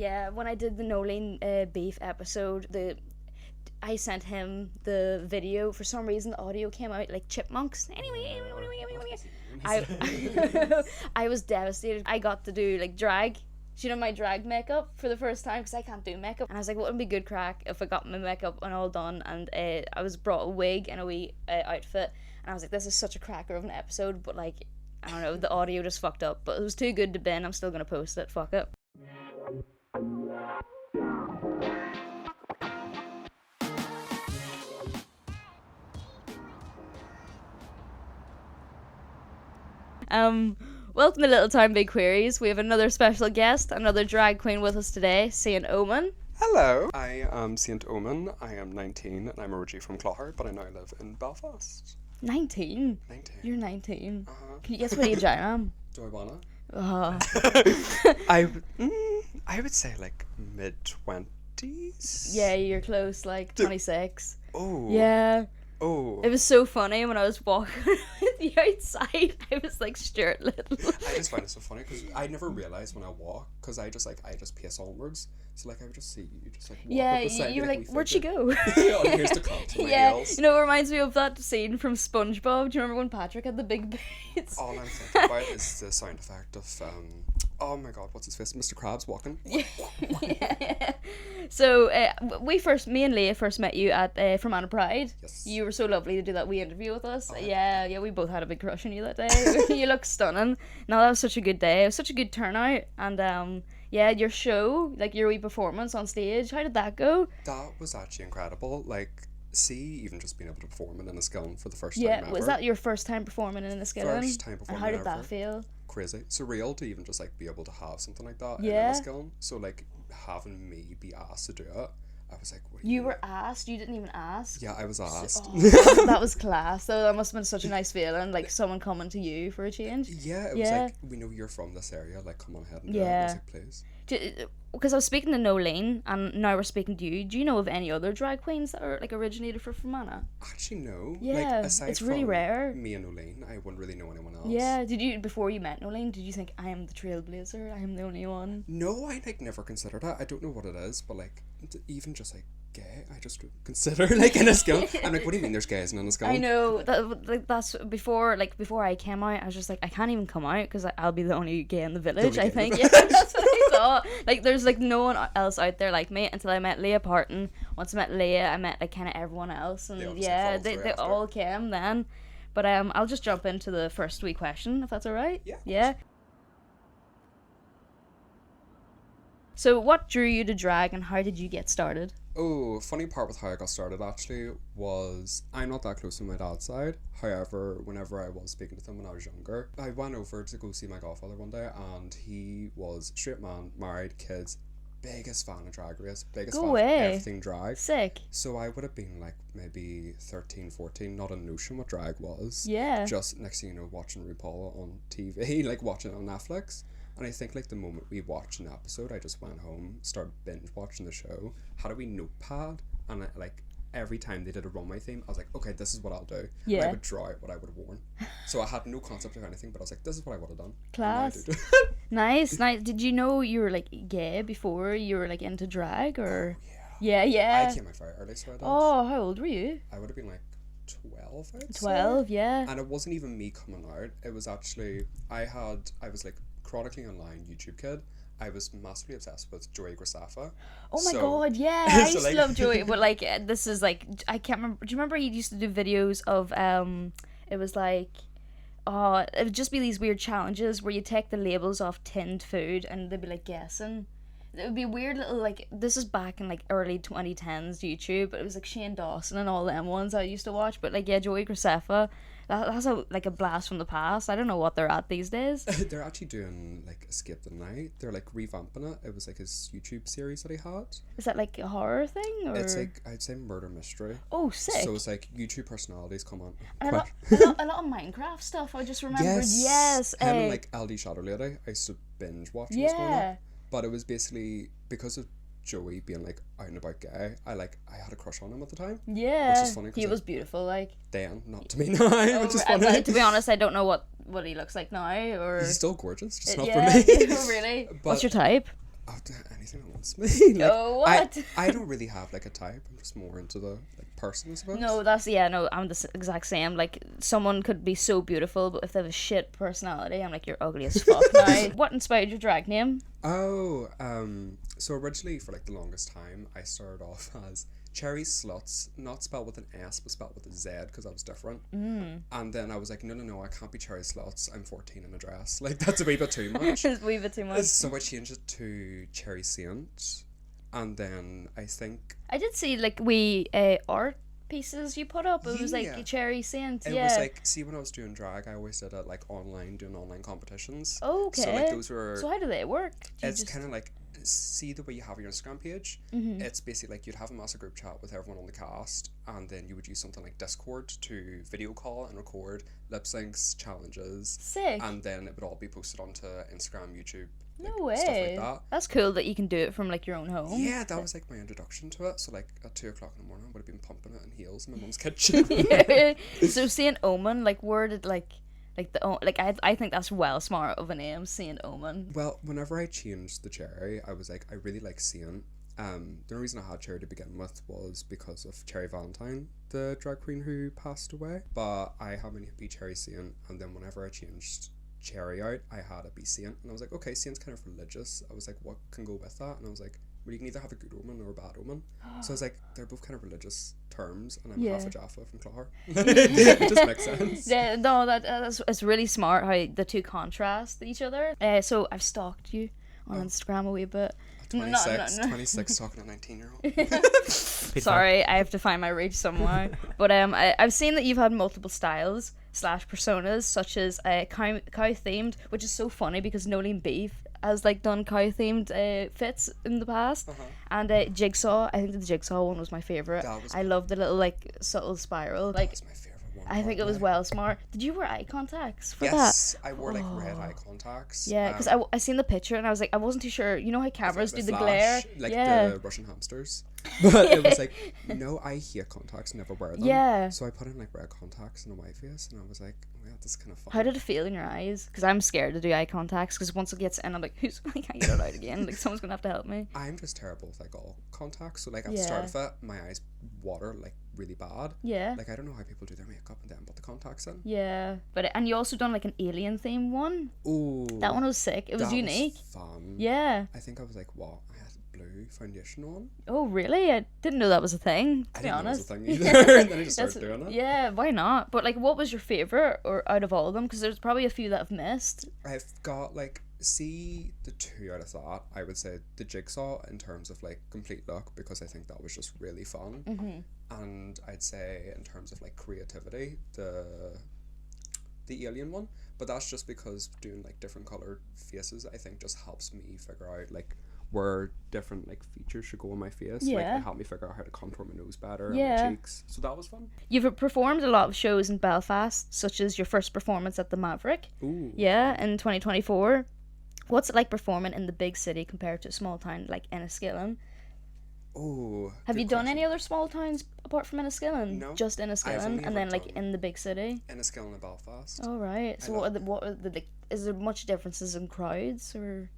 Yeah, when I did the Nolene beef episode, I sent him the video. For some reason, the audio came out like chipmunks. Anyway, I was devastated. I got to do like drag. You know, my drag makeup for the first time because I can't do makeup, and I was like, what would be good crack if I got my makeup and all done, and I was brought a wig and a wee outfit, and I was like, this is such a cracker of an episode, but like, I don't know, the audio just fucked up, but it was too good to bin. I'm still gonna post it. Fuck it. Welcome to Little Town Big Queeries. We have another special guest, another drag queen with us today, Saint Omen. Hello, I am Saint Omen. I am 19 and I'm originally from Clogher, but I now live in Belfast. 19? 19. You're 19. Can you guess what age I am? Do I wanna? I would say like mid-20s. Yeah, you're close, like 26. Oh. Yeah. Oh. It was so funny when I was walking with you outside. I was like Stuart Little. I just find it so funny because I never realised when I walk, because I just pace onwards. So like I would just see you just like walk up beside you're me, like, where'd she go? Oh, here's the cop to my heels. You know, it reminds me of that scene from SpongeBob. Do you remember when Patrick had the big boots? All I'm thinking about is the sound effect of oh my god, what's his face? Mr. Krabs walking. Yeah. So me and Leah first met you at Fermanagh Pride. Yes. You were so lovely to do that wee interview with us. Yeah, we both had a big crush on you that day. You look stunning. No, that was such a good day. It was such a good turnout, and yeah, your show, like your wee performance on stage, how did that go? That was actually incredible. Like, see, even just being able to perform in Enniskillen for the first time ever. Was that your first time performing in Enniskillen? First time performing. And how did that feel? Crazy. Surreal to even just like be able to have something like that in Enniskillen. So like having me be asked to do it, I was like, what you were asked? You didn't even ask? Yeah, I was asked. That was class. So that must have been such a nice feeling, like someone coming to you for a change. Yeah, it was like, we know you're from this area, like come on ahead and do it. I was like, please. Because I was speaking to Nolene, and now we're speaking to you. Do you know of any other drag queens that are like originated from Fermanagh? Actually, no. Yeah, like, aside it's really from rare. Me and Nolene, I wouldn't really know anyone else. Yeah, before you met Nolene, did you think, I am the trailblazer, I am the only one? No, I like never considered that. I don't know what it is, but like even just like gay, I just consider like Enniskillen. I'm like, what do you mean there's gays in Enniskillen? I know, that's before I came out, I was just like, I can't even come out because I'll be the only gay in the village, I think. Yeah, that's what I thought. Like, there's like no one else out there like me until I met Leah Parton. Once I met Leah, I met like kind of everyone else, and they all came then. But I'll just jump into the first wee question, if that's alright. Yeah. So what drew you to drag and how did you get started? Oh, funny part with how I got started actually was I'm not that close to my dad's side. However, whenever I was speaking to him when I was younger, I went over to go see my godfather one day, and he was straight man, married, kids, biggest fan of Drag Race, biggest fan of everything drag. Sick. So I would have been like maybe 13, 14, not a notion what drag was. Yeah. Just next thing you know, watching RuPaul on TV, like watching it on Netflix. And I think like the moment we watched an episode, I just went home, started binge watching the show, had a wee notepad, and like every time they did a runway theme, I was like, okay, this is what I'll do. Yeah. And I would draw out what I would have worn. So I had no concept of anything, but I was like, this is what I would have done. Class. Nice. Did you know you were like gay before you were like into drag, or? Oh, Yeah. I came out very early, so I did. Oh, how old were you? I would have been like 12, I'd 12, say. yeah. And it wasn't even me coming out. It was actually, I was like chronicling online YouTube kid. I was massively obsessed with Joey Graceffa. Oh my god, yeah. I so used to love Joey, but like this is like, I can't remember. Do you remember he used to do videos of it was like, it would just be these weird challenges where you take the labels off tinned food and they'd be like guessing. It would be weird little, like, this is back in like early 2010s YouTube, but it was like Shane Dawson and all them ones I used to watch. But like, yeah, Joey Graceffa, that's a blast from the past. I don't know what they're at these days. They're actually doing like Escape the Night. They're like revamping it. It was like his YouTube series that he had. Is that like a horror thing, or? It's like, I'd say murder mystery. Oh, sick. So it's like YouTube personalities come on. And a lot of Minecraft stuff. I just remembered. Yes. Him and like LD Shadow Lady. I used to binge watch was going up. But it was basically because of Joey being like out and about gay. I had a crush on him at the time. Yeah. Which is funny. He was beautiful, like. Then, not to me now, which is funny. To be honest, I don't know what he looks like now, or. He's still gorgeous, just not yeah, for me. Really. What's your type? Anything I against me. Like, Oh, what? I don't really have like a type. I'm just more into the like person, I suppose. No, no, I'm the exact same. Like, someone could be so beautiful, but if they have a shit personality, I'm like, you're ugly as fuck now. What inspired your drag name? Oh, so originally for like the longest time, I started off as Cherry Sluts, not spelled with an S, but spelled with a Z, because I was different. And then I was like, no, I can't be Cherry Sluts. I'm 14 in a dress. Like, that's a wee bit too much. It's a wee bit too much. So I changed it to Cherry Saint. And then I think... I did see, like, art pieces you put up. It was like a Cherry Saint. It was like, see, when I was doing drag, I always did it like doing online competitions. Okay. So like those were... So how do they work? It's kind of like, see the way you have your Instagram page? It's basically like you'd have a massive group chat with everyone on the cast, and then you would use something like Discord to video call and record lip syncs, challenges. Sick. And then it would all be posted onto Instagram, YouTube. No way. Stuff like that. That's cool that you can do it from like your own home. Yeah, that was like my introduction to it. So like at 2 o'clock in the morning I would have been pumping it in heels in my mum's kitchen. So Saint Omen, like where did I think that's well smart of a name, Saint Omen. Well, whenever I changed the Cherry, I was like, I really like Saint. The only reason I had Cherry to begin with was because of Cherry Valentine, the drag queen who passed away. But I had my name be Cherry Saint, and then whenever I changed Cherry out, I had it be Saint, and I was like, okay, Saint's kind of religious. I was like, what can go with that? And I was like, well, you can either have a good omen or a bad omen. So I was like, they're both kind of religious terms, and I'm half a Jaffa from Clogher. It just makes sense. Yeah, no, it's really smart how the two contrast each other. So I've stalked you on Instagram a wee bit. 26 talking to a 19-year-old. Sorry, I have to find my reach somewhere. But I've seen that you've had multiple styles / personas, such as cow themed, which is so funny because Nolene Beef has like done cow themed fits in the past, and Jigsaw. I think the Jigsaw one was my favorite. I love the little like subtle spiral. Like, that was my favorite one. I think it was well smart. Did you wear eye contacts for that? Yes, I wore like red eye contacts. Yeah, because I seen the picture and I was like, I wasn't too sure. You know how cameras do the flash, glare? like the Russian hamsters. But it was like, no, I hate contacts, never wear them. Yeah. So I put in like red contacts in a white face, and I was like, oh, yeah, this is kind of fun. How did it feel in your eyes? Because I'm scared to do eye contacts, because once it gets in, I'm like, I can't get it out again. Like, someone's gonna have to help me. I'm just terrible with like all contacts. So like at the start of it, my eyes water like really bad. Yeah. Like I don't know how people do their makeup and then put the contacts in. Yeah, and you also done like an alien theme one. Ooh. That one was sick. It was unique. Was fun. Yeah. I think I was like, what? I had blue foundation on. Oh really? I didn't know that was a thing. To be honest. I didn't know it was a thing either. And then I just started doing it. Yeah, why not? But like, what was your favorite or out of all of them? Because there's probably a few that I've missed. I've got like, see the 2 out of that, I would say the Jigsaw in terms of like complete look, because I think that was just really fun. And I'd say in terms of like creativity, the alien one, but that's just because doing like different colored faces I think just helps me figure out like where different like features should go on my face. Like it helped me figure out how to contour my nose better and my cheeks, so that was fun. You've performed a lot of shows in Belfast, such as your first performance at the Maverick. Ooh. Yeah, in 2024. What's it like performing in the big city compared to a small town like Enniskillen? Oh, have you done any other small towns apart from Enniskillen? No, just Enniskillen, and then like in the big city. Enniskillen and Belfast. Oh right. So is there much differences in crowds or?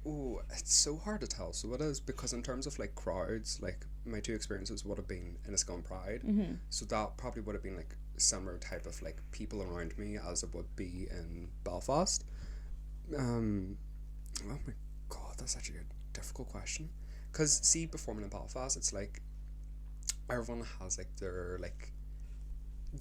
Oh, it's so hard to tell. So it is, because in terms of like crowds, like my 2 experiences would have been Enniskillen Pride. So that probably would have been like similar type of like people around me as it would be in Belfast. Oh my god, that's such a difficult question. Because see, performing in Belfast, it's like everyone has like their like,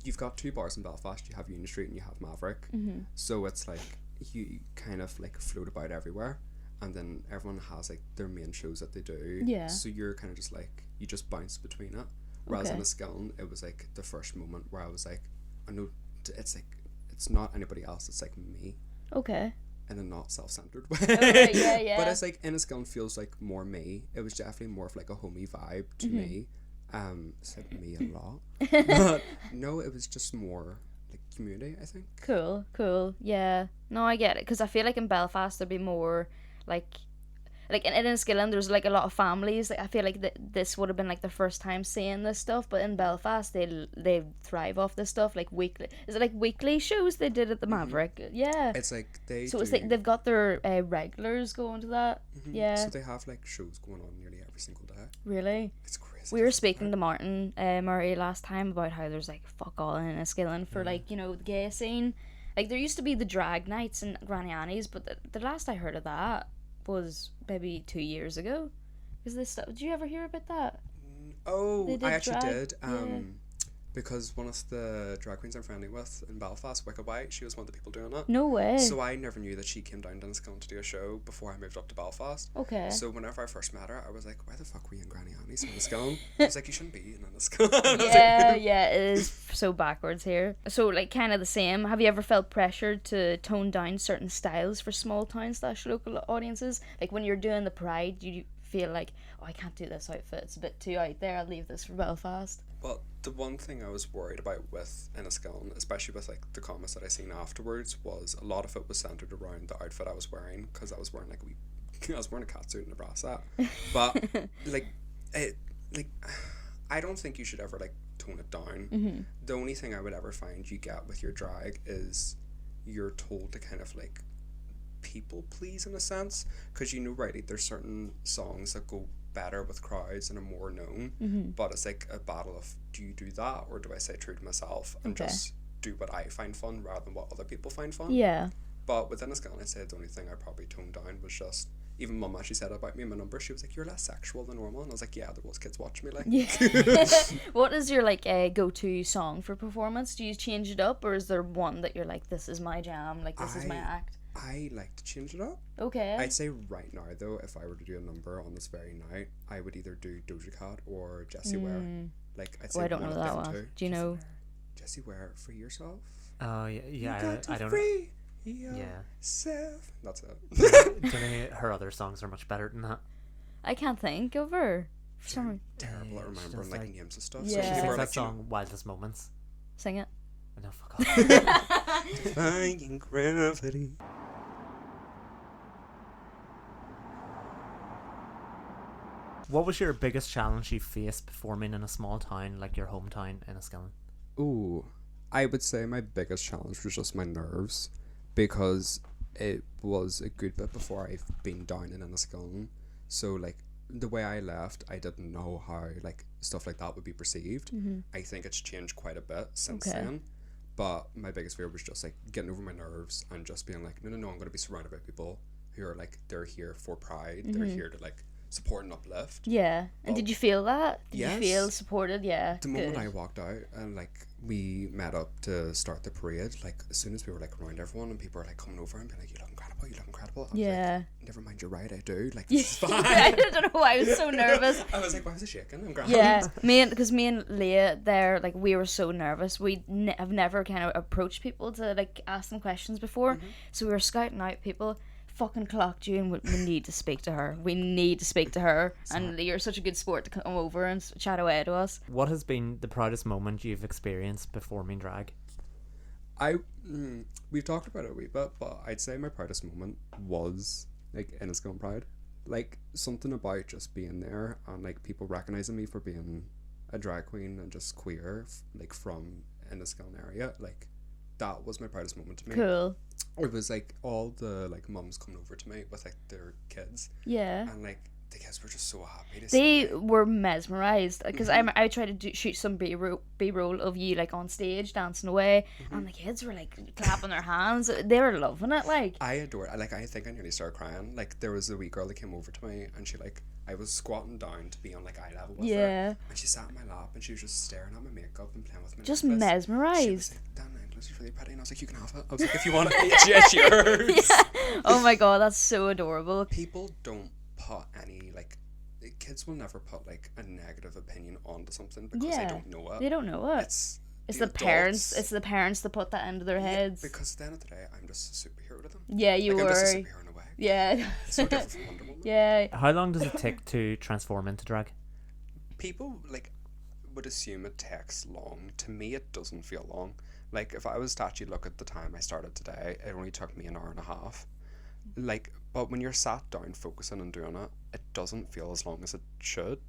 you've got 2 bars in Belfast. You have Union Street and you have Maverick. So it's like you kind of like float about everywhere, and then everyone has like their main shows that they do. Yeah. So you're kind of just like, you just bounce between it. Whereas in Enniskillen, it was like the first moment where I was like, I know it's like, it's not anybody else, it's like me. Okay. In a not self-centered way. Okay, yeah. But it's like Enniskillen feels like more me. It was definitely more of like a homey vibe to me. Said me a lot. But no, it was just more like community, I think. Cool. Yeah. No, I get it. Because I feel like in Belfast there'd be more like, like in Enniskillen, there's like a lot of families. Like I feel like this would have been like their first time seeing this stuff. But in Belfast, they thrive off this stuff. Like weekly, is it like weekly shows they did at the Maverick? Yeah. It's like they So do. it's like they've got their regulars going to that. Yeah. So they have like shows going on nearly every single day. Really. It's crazy. We were speaking to Martin Murray last time about how there's like fuck all in Enniskillen for like, you know, the gay scene. Like there used to be the drag nights and Granny Annie's, but the last I heard of that was maybe 2 years ago. Is this stuff? Did you ever hear about that? Oh, I actually drag? did. Yeah. Because one of the drag queens I'm friendly with in Belfast, Wicked White, she was one of the people doing it. No way. So I never knew that she came down to Enniskillen to do a show before I moved up to Belfast. Okay. So whenever I first met her, I was like, why the fuck were you in Granny Annie's in Enniskillen? I was like, you shouldn't be in Enniskillen. Yeah, it is so backwards here. So like kind of the same. Have you ever felt pressured to tone down certain styles for small town / local audiences? Like when you're doing the Pride, you feel like, oh, I can't do this outfit, it's a bit too out there, I'll leave this for Belfast. Well, the one thing I was worried about with Enniskillen, especially with like the comments that I seen afterwards, was a lot of it was centered around the outfit I was wearing, because I was wearing like I was wearing a catsuit and a bra set. But I don't think you should ever like tone it down. The only thing I would ever find you get with your drag is you're told to kind of like people please in a sense, because you know, right, there's certain songs that go better with crowds and are more known, but it's like a battle of, do you do that or do I stay true to myself and just do what I find fun rather than what other people find fun? Yeah. But with Enniskillen, I'd say the only thing I probably toned down was just, even Mum actually said about me in my number, she was like, you're less sexual than normal, and I was like, yeah, there was kids watching me, like. Yeah. What is your like go-to song for performance? Do you change it up, or is there one that you're like, this is my jam, like this is my act? I like to change it up. Okay. I'd say right now though, if I were to do a number on this very night, I would either do Doja Cat or Jessie Ware. Like I'd say I don't one know of that them one. two. Do you know? Jessie Ware, Free Yourself. Oh yeah, I don't free know. yourself. That's it. Don't know, her other songs are much better than that. I can't think of her. For some reason. Terrible at remembering like names and stuff. Yeah. So She people are That like, song, Wildest Moments. Sing it. No, fuck off. Defying gravity. What was your biggest challenge you faced performing in a small town like your hometown, Enniskillen? Ooh, I would say my biggest challenge was just my nerves, because it was a good bit before I've been down in Enniskillen. So like the way I left, I didn't know how like stuff like that would be perceived. I think it's changed quite a bit since then. But my biggest fear was just like getting over my nerves and just being like, no, I'm going to be surrounded by people who are like, they're here for Pride. They're here to like support and uplift. Yeah. And did you feel that? Did yes. you feel supported? Yeah. The moment I walked out and like we met up to start the parade, like as soon as we were like around everyone and people were like coming over and being like, you look incredible, you look incredible. I was like, never mind, you're right, I do. Like, this is fine. I don't know why I was so nervous. I was like, why was I shaking? I'm grand. Yeah, because me and Leah there, like, we were so nervous. We have never kind of approached people to like ask them questions before, so we were scouting out people. Fucking clocked you, and we need to speak to her. We need to speak to her, and you're such a good sport to come over and chat away to us. What has been the proudest moment you've experienced performing drag? We've talked about it a wee bit, but I'd say my proudest moment was like Enniskillen Pride. Like something about just being there and like people recognizing me for being a drag queen and just queer, like from Enniskillen area. Like that was my proudest moment to me. Cool. It was like all the like mums coming over to me with like their kids. Yeah. And like the kids were just so happy to see me. They were mesmerised because I tried to shoot some B-roll of you like on stage dancing away, and the kids were like clapping their hands. They were loving it. Like I adore it. Like I think I nearly started crying. Like there was a wee girl that came over to me and she like, I was squatting down to be on like eye level with her, and she sat in my lap and she was just staring at my makeup and playing with me. just necklace. mesmerised. She was like, "Damn, necklace is really pretty," and I was like, "You can have it." I was like, "If you want it, it's yours." Yeah. Oh my god, that's so adorable. People don't put any like, kids will never put like a negative opinion onto something because they don't know it. They don't know it. It's the parents. It's the parents that put that into their heads. Because at the end of the day, I'm just a superhero to them. Yeah, you like, were. I'm just a superhero in a way. Yeah. It's so different from Wonder Woman. Yeah. How long does it take to transform into drag? People like would assume it takes long. To me, it doesn't feel long. Like if I was to actually look at the time I started today, it only took me an hour and a half. Like, But when you're sat down focusing and doing it, it doesn't feel as long as it should.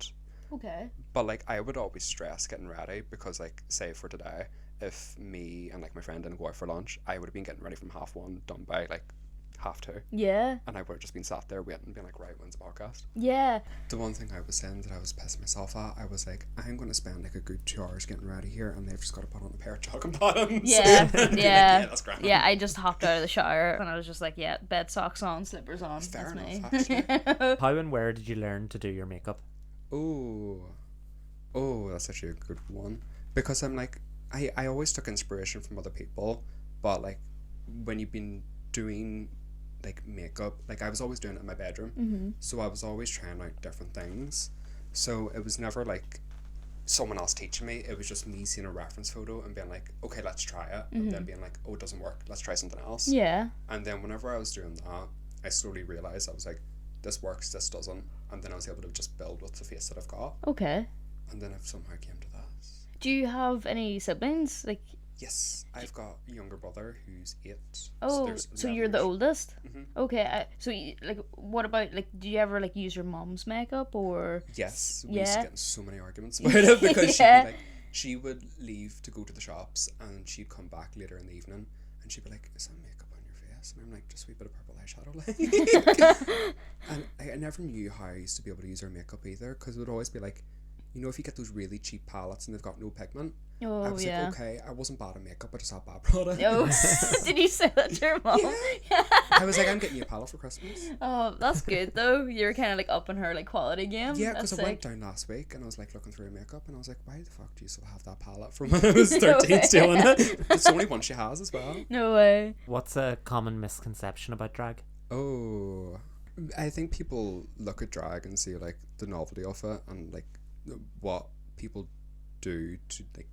Okay. But like I would always stress getting ready because like say for today, if me and like my friend didn't go out for lunch, I would have been getting ready from 1:30 done by like 2:30. Yeah. And I would have just been sat there waiting and being like, right, when's the podcast? Yeah. The one thing I was saying that I was pissing myself at, I was like, I'm going to spend like a good 2 hours getting ready here, and they've just got to put on a pair of jogging bottoms. Yeah. And be Yeah. like, that's grand. Yeah, I just hopped out of the shower and I was just like, yeah, bed socks on, slippers on. Fair That's enough, me. actually. How and where did you learn to do your makeup? Oh, that's actually a good one. Because I'm like, I always took inspiration from other people, but like when you've been doing like makeup, like I was always doing it in my bedroom, so I was always trying out different things. So it was never like someone else teaching me, it was just me seeing a reference photo and being like, okay, let's try it, and then being like, oh, it doesn't work, let's try something else. Yeah. And then whenever I was doing that, I slowly realized I was like, this works, this doesn't, and then I was able to just build with the face that I've got. Okay. And then I've somehow came to this. Do you have any siblings? Like, Yes, I've got a younger brother who's 8. oh, there's so 11 you're the years. oldest? Mhm. Okay. So, like, what about, like, do you ever, like, use your mom's makeup or? Yes, we used to Yeah. get in so many arguments about it because Yeah. she'd be like, she would leave to go to the shops and she'd come back later in the evening and she'd be like, is that makeup on your face? And I'm like, just a wee bit of purple eyeshadow. And I never knew how I used to be able to use her makeup either, because it would always be like, you know, if you get those really cheap palettes and they've got no pigment, I Oh, was yeah. like, okay, I wasn't bad at makeup, I just had bad products. Oh, did you say that to your mom? Yeah. I was like, I'm getting you a palette for Christmas. Oh, that's good though. You're kind of like upping her like quality game. Yeah, That's because I went sick. down last week and I was like looking through her makeup and I was like, why the fuck do you still have that palette from when I was 13 way. stealing it? It's the only one she has as well. No way. What's a common misconception about drag? Oh, I think people look at drag and see like the novelty of it and like what people do to like,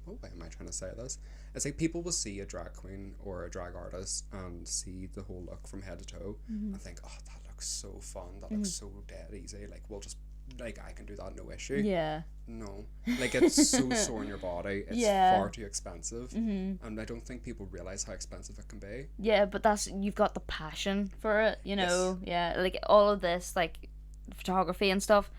what way am I trying to say this? It's like people will see a drag queen or a drag artist and see the whole look from head to toe and think, oh, that looks so fun, that looks so dead easy, like we'll just, like I can do that, no issue. Yeah. No, like it's so sore in your body, it's Yeah. far too expensive, and I don't think people realize how expensive it can be. Yeah, but that's, you've got the passion for it, you know. Yeah, like all of this, like photography and stuff.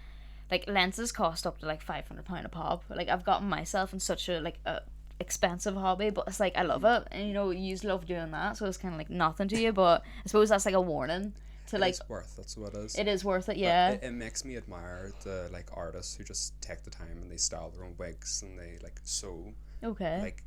Like lenses cost up to like £500 a pop. Like I've gotten myself in such a like a expensive hobby, but it's like I love it, and you know you love doing that, so it's kind of like nothing to you. But I suppose that's like a warning to like, It's worth it, so it is. it is worth it. But Yeah. it makes me admire the like artists who just take the time and they style their own wigs and they like sew. Okay. Like,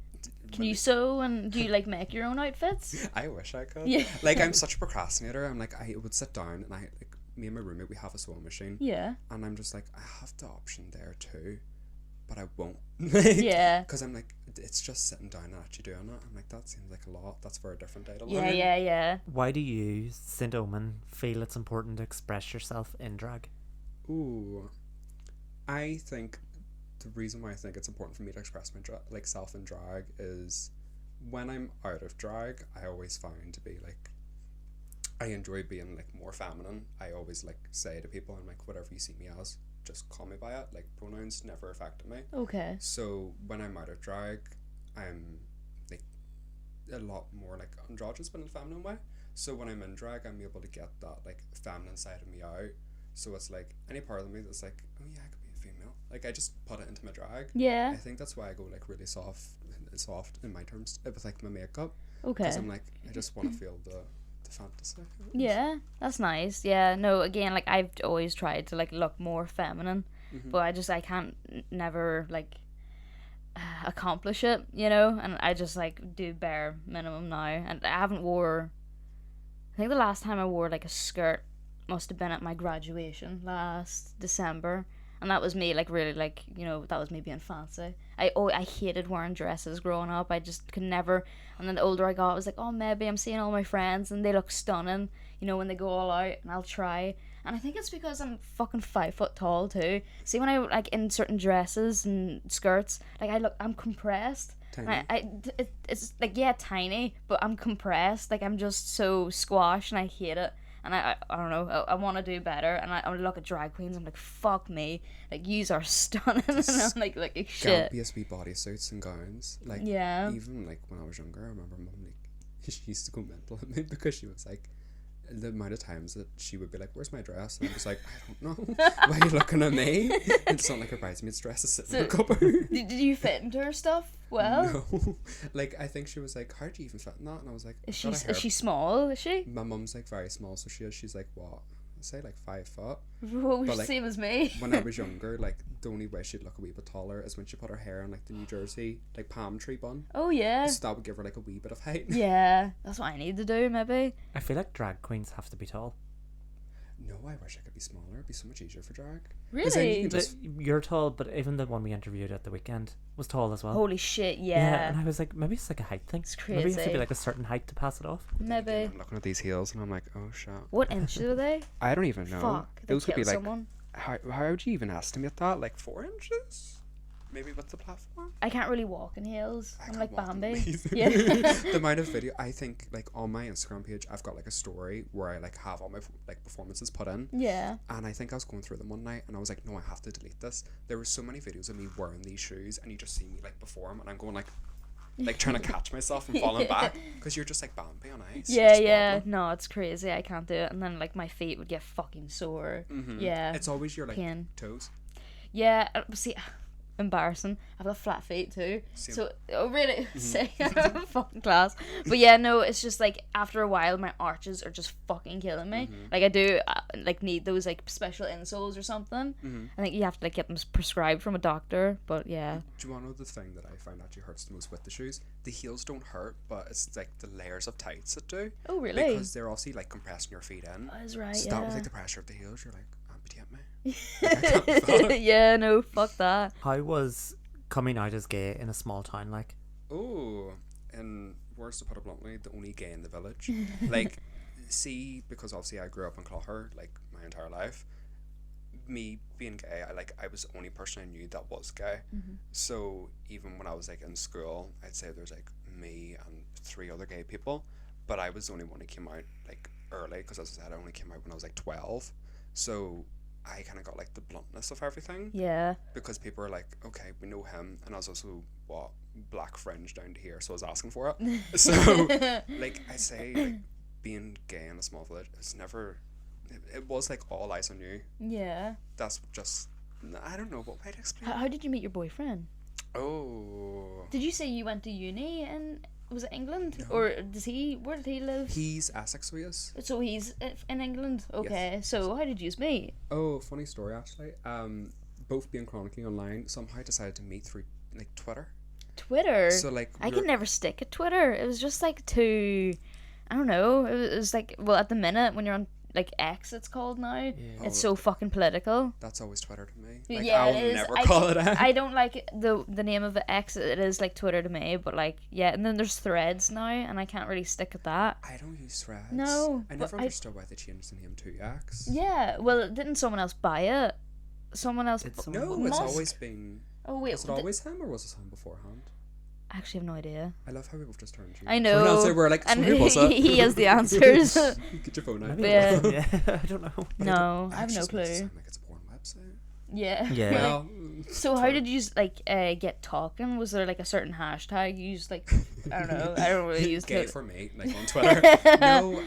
Can you sew, and do you like make your own outfits? I wish I could. Yeah. Like I'm such a procrastinator. I'm like I would sit down and I like me and my roommate, we have a sewing machine. Yeah. And I'm just like, I have the option there too, but I won't. Yeah. Because I'm like, it's just sitting down and actually doing it. I'm like, that seems like a lot. That's for a different day to learn. Yeah, yeah, yeah. Why do you, St. Omen, feel it's important to express yourself in drag? Ooh. I think the reason why I think it's important for me to express my like self in drag is when I'm out of drag, I always find to be like, I enjoy being like more feminine. I always like say to people, I'm like, whatever you see me as, just call me by it. Like pronouns never affected me. Okay. So when I'm out of drag, I'm like a lot more like androgynous but in a feminine way. So when I'm in drag, I'm able to get that like feminine side of me out. So it's like any part of me that's like, oh yeah, I could be a female. Like I just put it into my drag. Yeah. I think that's why I go like really soft in my terms with like my makeup. Okay. Because I'm like, I just want to feel the fantasy. Yeah, that's nice. Yeah, no, again, like I've always tried to like look more feminine, but I can't never like accomplish it, you know, and I just like do bare minimum now, and I think the last time I wore like a skirt must have been at my graduation last December, and that was me like really like, you know, that was me being fancy. I hated wearing dresses growing up. I just could never. And then the older I got, I was like, oh, maybe I'm seeing all my friends and they look stunning, you know, when they go all out, and I'll try. And I think it's because I'm fucking 5 foot tall too. See, when I like in certain dresses and skirts, like I'm compressed. Tiny. And it's like, yeah, tiny, but I'm compressed. Like I'm just so squashed, and I hate it. And I don't know, I want to do better, and I look at drag queens, I'm like, fuck me, like yous are stunning, and I'm like shit. Gampy sweet bodysuits and gowns. Like Yeah. even like when I was younger, I remember mum like she used to go mental at me because she was like, the amount of times that she would be like, "Where's my dress?" And I'm just like, "I don't know. Why are you looking at me?" It's not like her bridesmaid's dress is sitting in a cupboard. Did you fit into her stuff well? No. Like, I think she was like, "How do you even fit in that?" And I was like, Is she small? Is she? My mum's like very small, so she's like, what? I say like 5 foot. Well, But, like, same as me. When I was younger, like the only way she'd look a wee bit taller is when she put her hair in like the New Jersey like palm tree bun. Oh yeah. So that would give her like a wee bit of height. Yeah, that's what I need to do maybe. I feel like drag queens have to be tall. No, I wish I could be smaller. It'd be so much easier for drag. 'Cause then you Really? can just You're tall, but even the one we interviewed at the weekend was tall as well. Holy shit! Yeah, Yeah. and I was like, maybe it's like a height thing. It's Maybe you have to crazy. be like a certain height to pass it off. Maybe. I'm looking at these heels and I'm like, oh shit. What inches are they? I don't even know. Fuck. They Those could kill be like someone. how would you even estimate that? Like 4 inches? Maybe with the platform? I can't really walk in heels. I I'm can't like walk in them Bambi. either. Yeah. The amount of video, I think like on my Instagram page I've got like a story where I like have all my like performances put in, Yeah. and I think I was going through them one night and I was like, no, I have to delete this. There were so many videos of me wearing these shoes and you just see me like perform and I'm going like trying to catch myself and falling back because you're just like Bambi on ice. You're Yeah, just yeah. wobbling. No, it's crazy. I can't do it. And then like my feet would get fucking sore. Yeah. It's always your like Pain. toes. Yeah. See, embarrassing. I've got flat feet too. Same. So, oh really? Sick. Fucking class. But yeah, no, it's just like after a while my arches are just fucking killing me. Like I do like need those like special insoles or something. I think you have to like get them prescribed from a doctor. But yeah. Do you want to know the thing that I find actually hurts the most with the shoes? The heels don't hurt, but it's like the layers of tights that do. Oh really? Because they're obviously like compressing your feet in. That's right. So Yeah. that was like the pressure of the heels. You're like, amputate me. Like, I can't be bothered. Yeah. No. Fuck that. How was coming out as gay in a small town like? Oh, and worse to put it bluntly, the only gay in the village. Like, see, because obviously I grew up in Clogher like my entire life. Me being gay, I was the only person I knew that was gay. So even when I was like in school, I'd say there's like me and 3 other gay people, but I was the only one who came out like early because as I said, I only came out when I was like 12. So I kind of got like the bluntness of everything. Yeah. Because people are like, okay, we know him, and I was also black fringe down to here, so I was asking for it. So like I say, like, being gay in a small village, it's never. It was like all eyes on you. Yeah. That's just. I don't know what way to explain. How did you meet your boyfriend? Oh. Did you say you went to uni in was it England No. or where did he live? He's Essex, so he is. So he's in England. Okay. So how did you meet? Oh, funny story actually. Both being chronically online, somehow decided to meet through like Twitter. Twitter. So like I could never stick at Twitter. It was just like too. I don't know. It was like at the minute when you're on like X, it's called now. It's so fucking political. That's always Twitter to me. Like, Yeah, I'll it is. never call it X. I don't like the name of the X. It is like Twitter to me, but like yeah, and then there's Threads now, and I can't really stick at that. I don't use Threads. No, I but never understood why they changed the name to X. Yeah, well, didn't someone else buy it? Someone else. Did bu- someone- No, Musk? it's always been. Oh wait, Was it always him or was it him beforehand? I actually have no idea. I love how we both just turned to you. I know. Pronounce it, we're like, so And who was it? he has the answers. Get your phone out. Maybe Yeah. it wasn't, yeah. I don't know. No, I have Actually, no it's meant to clue. sound like it's a porn website. Yeah. Yeah. Well, So how did you like get talking? Was there like a certain hashtag you used? Like I don't know. I don't really use gay Twitter. for me, like on Twitter. No,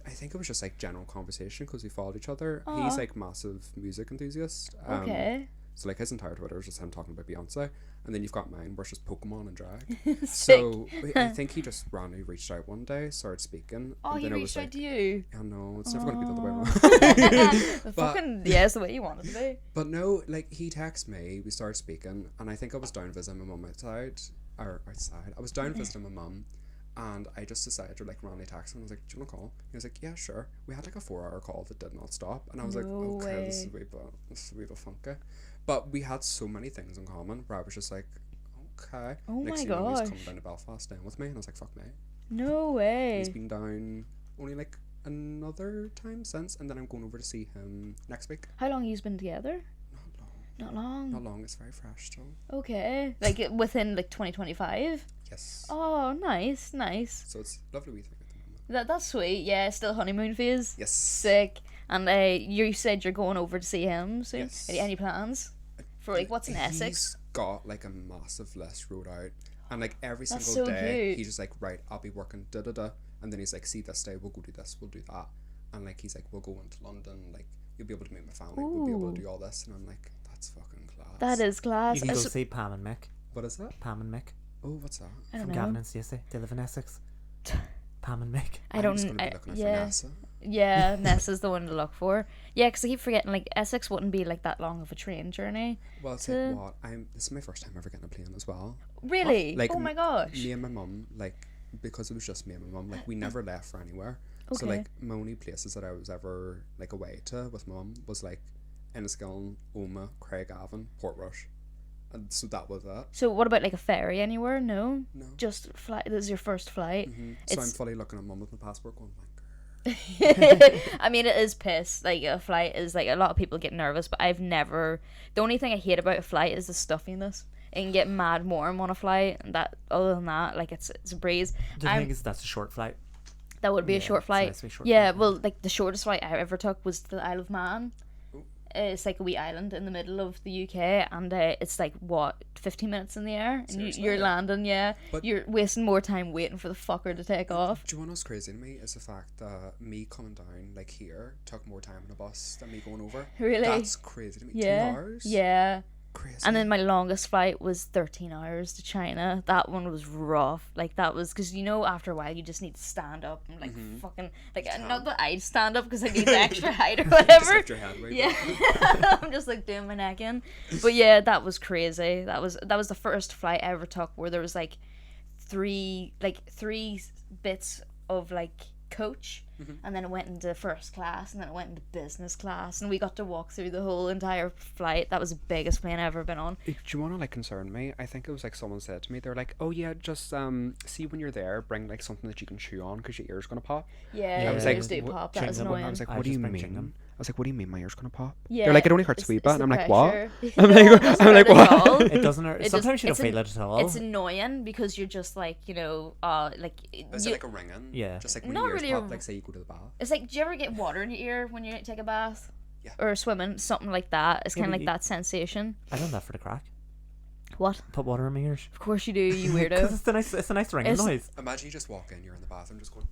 I think it was just like general conversation because we followed each other. Aw. He's like massive music enthusiast. Okay. So like his entire Twitter is just him talking about Beyonce, and then you've got mine where it's just Pokemon and drag. Sick. So I think he just randomly reached out one day, started speaking. Oh, and he then it reached was out like, to you. I know it's never going to be the other way around. But- Fucking yeah, it's the way you want it to be. But no, like he texted me, we started speaking, and I think I was down visiting my mum outside. I was down visiting my mum, and I just decided to like randomly text him. I was like, "Do you want to call?" He was like, "Yeah, sure." We had like a 4-hour call that did not stop, and I was like, No "Okay, this is way. a wee bit funky." But we had so many things in common where I was just like, "Okay." Oh Next my thing you know, he's gosh. coming down to Belfast staying with me, and I was like, "Fuck me." No way. He's been down only like another time since, and then I'm going over to see him next week. How long you've been together? Not long. Not long. Not long. It's very fresh still. Okay. Like within like 2025. Yes. Oh, nice, nice. So it's lovely wee thing at the moment. That's sweet. Yeah, still honeymoon phase. Yes. Sick. And you said you're going over to see him soon. Yes. Any plans? For like what's in Essex? He's got like a massive list wrote out, and like every That's single so day cute. he's just like, right, I'll be working and then he's like, see this day we'll go do this, we'll do that, and like he's like, we'll go into London, like you'll be able to meet my family, we'll be able to do all this, and I'm like, that's fucking class. That is class. You can go see Pam and Mick. What is that? Pam and Mick Oh, what's that? I don't from know. Gavin and Stacey. They live in Essex. Pam and Mick. I don't. I'm just gonna be looking out for yeah. Nessa. Yeah, Nessa's the one to look for. Yeah, because I keep forgetting, like, Essex wouldn't be, like, that long of a train journey. Well, it's to- like what this is my first time ever getting a plane as well. Really? Like, oh my gosh. Me and my mum, like, because it was just me and my mum, like we never left for anywhere. So Okay. like my only places that I was ever like away to with mum was like Enniskillen, Omen, Craigavon, Portrush, and so that was that. So what about, like, a ferry anywhere? No? No. Just flight. This is your first flight? So I'm It's- fully looking at mum with my passport going, wanker. I mean, it is piss. Like, a flight is, like, a lot of people get nervous, but I've never... The only thing I hate about a flight is the stuffiness. It can get mad warm on a flight, and that, other than that, like, it's a breeze. The thing is, that's a short flight. That would be a Yeah, short it's flight. nice to be short Yeah, flight, well, like, the shortest flight I ever took was to the Isle of Man. Oh. It's like a wee island in the middle of the UK, and it's like, what, 15 minutes in the air? And Seriously? you're landing, yeah. But- You're wasting more time waiting for the fucker to take off. Do you know what's crazy to me is the fact that me coming down like here took more time in a bus than me going over. Really? That's crazy to me. Yeah. 2 hours? Yeah. Crazy. And then my longest flight was 13 hours to China. That one was rough. Like, that was, because, you know, after a while, you just need to stand up and, like, fucking, like, not that I'd stand up because I need the extra height or Just whatever. lift your head a wee bit. Yeah. I'm just, like, doing my neck in. But, yeah, that was crazy. That was the first flight I ever took where there was, like, three bits of, like, coach, and then it went into first class, and then it went into business class, and we got to walk through the whole entire flight. That was the biggest plane I've ever been on. Do you want to like concern me? I think it was like someone said to me, they're like, oh yeah, just see when you're there, bring like something that you can chew on because your ear's gonna pop. Yeah, I was like, ears do what- pop. That was chewing gum. annoying. I was like, I what do just you bring mean? chewing gum. I was like, what do you mean my ear's gonna pop? Yeah, They're like, it only hurts it's- a wee it's bit, and the I'm like, what? pressure. I'm No, like, it doesn't I'm like, hurt at what? all. It doesn't hurt. It Sometimes you don't just- feel it at all. It's annoying because you're just like, you know, like Is it like a ringing? Yeah. Just like when Not your ears really a- pop, like say you go to the bath. it's like, do you ever get water in your ear when you take a bath? Yeah. Or swimming, something like that. It's Yeah, kind of but like you- that sensation. I done that for the crack. What? Put water in my ears. Of course you do, you Because weirdo. it's a nice ringing It's- noise. Imagine you just walk in, you're in the bathroom, just going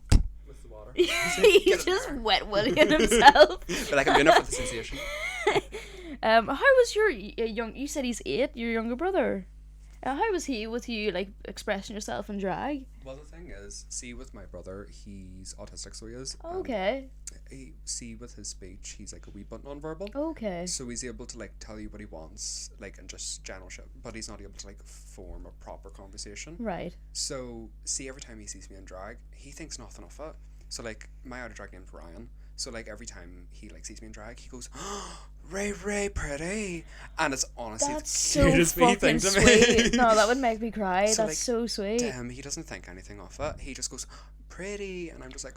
with the water. He's just wet willying himself. But like I'm doing it for the sensation. How was your young? You said he's 8. Your younger brother. How was he with you, like expressing yourself in drag? Well, the thing is, see, with my brother, he's autistic, so he is. Okay. With his speech, he's like a wee bit non-verbal. Okay. So he's able to like tell you what he wants, like, and just general shit, but he's not able to like form a proper conversation. Right. So see, every time he sees me in drag, he thinks nothing of it. So like my out of drag name's Ryan. So like every time he like sees me in drag, he goes, oh, Ray pretty, and it's honestly That's the so cutest wee fucking thing to me. sweet. No, that would make me cry. So, That's like, so sweet. He doesn't think anything of it. He just goes, pretty, and I'm just like,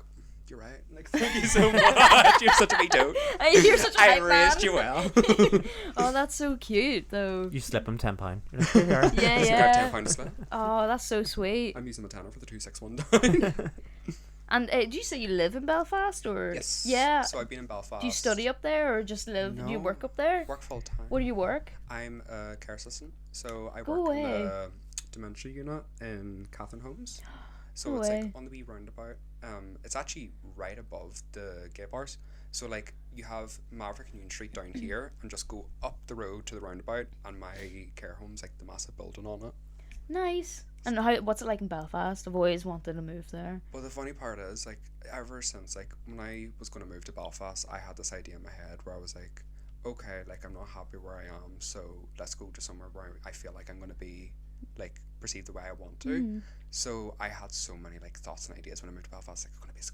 you're right. Like, thank you so much. You're such a wee dope. You're such a I hype man. raised you well. Oh, that's so cute, though. You slip him £10. You're like, here you are. Yeah, It's yeah. like £10 a slip. Oh, that's so sweet. I'm using the tenner for the 261 down. And do you say you live in Belfast, or? Yes. Yeah. So I've been in Belfast. Do you study up there, or just live? Do you No. work up there? Work full time. What do you work? I'm a care assistant, so I Go work in away. the dementia unit in Catherine Homes. So Go it's away. like on the wee roundabout. It's actually right above the gay bars. So like you have Maverick and Union Street down here, and just go up the road to the roundabout, and my care home's like the massive building on it. Nice. And what's it like in Belfast? I've always wanted to move there. Well, the funny part is, like, ever since, like, when I was going to move to Belfast, I had this idea in my head where I was like, okay, like, I'm not happy where I am, so let's go to somewhere where I feel like I'm going to be, like, perceived the way I want to. So I had so many, like, thoughts and ideas when I moved to Belfast, like, it's going to be this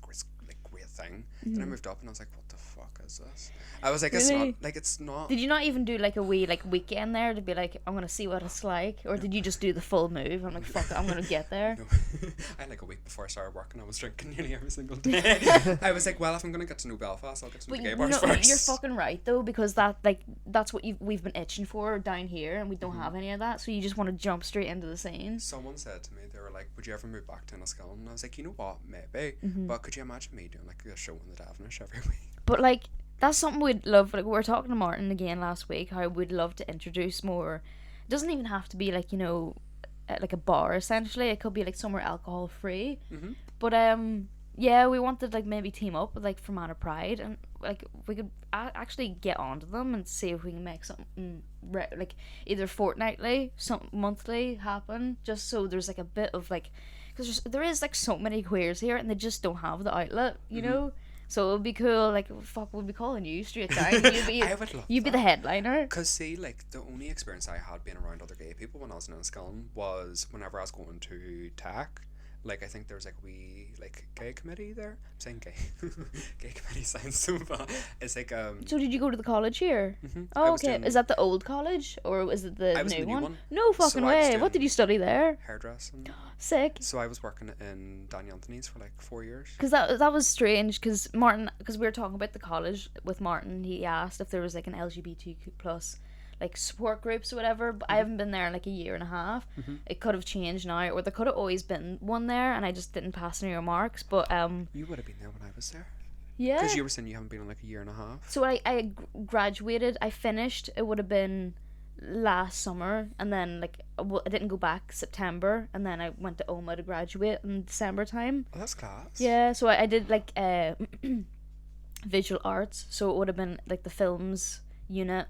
great thing. Then I moved up and I was like, what the fuck is this? I was like, it's Really? not, like, it's not. Did you not even do like a wee like weekend there to be like, I'm gonna see what it's like, or did you just do the full move? I'm like, fuck it, I'm gonna get there. No. I had like a week before I started working, I was drinking nearly every single day. I was like, well, if I'm going to get to know Belfast, I'll get to know But the gay you bars know, first. you're fucking right though, because that's what we've been itching for down here, and we don't have any of that. So you just want to jump straight into the scene. Someone said to me, they were like, would you ever move back to Enniskillen? And I was like, you know what, maybe. But could you imagine me doing like a show in the Davenish every week? But like that's something we'd love. Like we were talking to Martin again last week, how we'd love to introduce more. It doesn't even have to be like, you know, like a bar essentially. It could be like somewhere alcohol free. But yeah, we wanted like maybe team up with like Fermanagh Pride, and like we could actually get onto them and see if we can make something like either fortnightly, some monthly happen, just so there's like a bit of like, because there is like so many queers here and they just don't have the outlet, you know. So it would be cool, like, fuck, we'd be calling you straight down. I would love you'd be the headliner. Because, see, like, the only experience I had being around other gay people when I was in Enniskillen was whenever I was going to tech. Like, I think there was, like, gay committee there. I'm saying gay. Gay committee sounds so bad. It's like, So did you go to the college here? I Oh, was okay. doing- Is that the old college, or is it the I was new in the new one. No So fucking I was way. doing What did you study there? hairdressing. Sick. So I was working in Danny Anthony's for, like, 4 years. Because that was strange, because Martin, because we were talking about the college with Martin, he asked if there was like an LGBTQ plus like support groups or whatever, but I haven't been there in like a year and a half. It could have changed now, or there could have always been one there and I just didn't pass any remarks, but You would have been there when I was there. yeah. Because you were saying you haven't been in, like, a year and a half. So I graduated, I finished, it would have been last summer, and then like I didn't go back September, and then I went to OMA to graduate in December time. Oh, that's class. Yeah, so I did like visual arts, so it would have been like the films unit,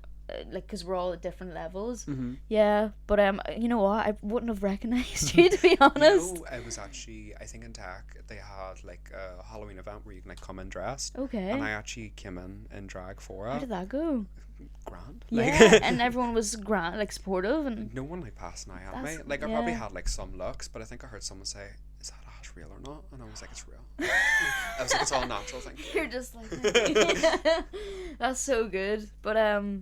like, because we're all at different levels. Yeah, but you know what, I wouldn't have recognized you, to be honest. You know, I was actually, I think in tech they had like a Halloween event where you can like come in dressed. Okay. And I actually came in drag for How it. did that go? Grand. Yeah, and everyone was like supportive, and No one like passed an eye at me. That's- Like I probably yeah. had like some looks, but I think I heard someone say, "Is that ash real or not?" And I was like, "It's real." I was like, "It's all natural, thank you." you're just like that's so good. But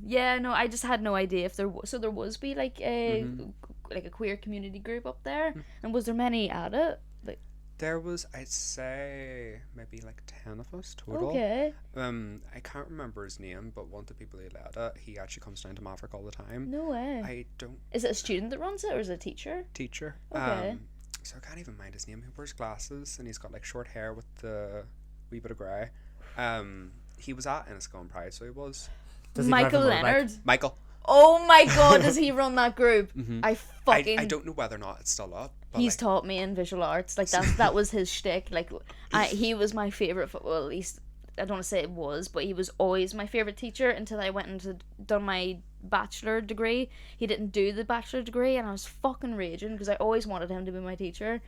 yeah, no, I just had no idea if there was, so there was be like a like a queer community group up there, and was there many at it? Like, There was, I'd say, maybe like 10 of us total. okay, I can't remember his name, but one of the people who led it, he actually comes down to Maverick all the time. no way. I don't Is it a student that runs it, or is it a teacher? teacher. Okay. So I can't even mind his name. He wears glasses and he's got like short hair with the wee bit of grey. He was at Enniskillen Pride, so he was. Does he drive Michael a motorbike? Leonard. Michael. Oh my god, does he run that group? I fucking. I don't know whether or not it's still up. But He's like, taught me in visual arts. Like that was his shtick. Like he was my favorite. Well, at least I don't want to say it was, but he was always my favorite teacher until I went into done my bachelor degree. He didn't do the bachelor degree, and I was fucking raging because I always wanted him to be my teacher.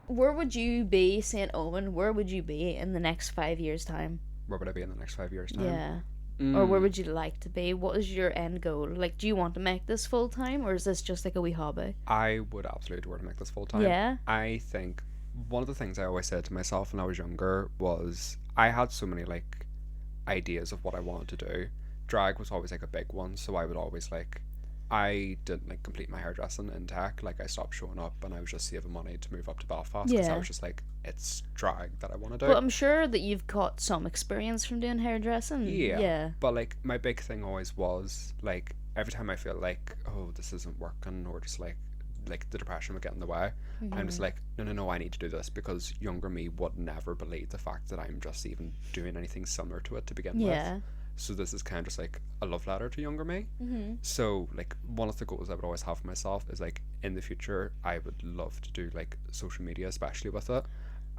Where would you be, Saint Omen? Where would you be in the next 5 years' time? where would I be in the next 5 years' time? Yeah. Or where would you like to be? What is your end goal? Like, do you want to make this full time, or is this just like a wee hobby? I would absolutely want to make this full time. Yeah. I think one of the things I always said to myself when I was younger was I had so many like ideas of what I wanted to do. Drag was always like a big one, so I would always like I didn't like complete my hairdressing in tech. Like I stopped showing up and I was just saving money to move up to Belfast because I Yeah. was just like, it's drag that I want to do. But I'm sure that you've got some experience from doing hairdressing. Yeah. Yeah. But like my big thing always was like every time I feel like, oh, this isn't working, or just like the depression would get in the way, I'm just like, no, I need to do this, because younger me would never believe the fact that I'm just even doing anything similar to it to begin Yeah. with. So this is kind of just like a love letter to younger me. So like one of the goals I would always have for myself is like in the future I would love to do like social media, especially with it.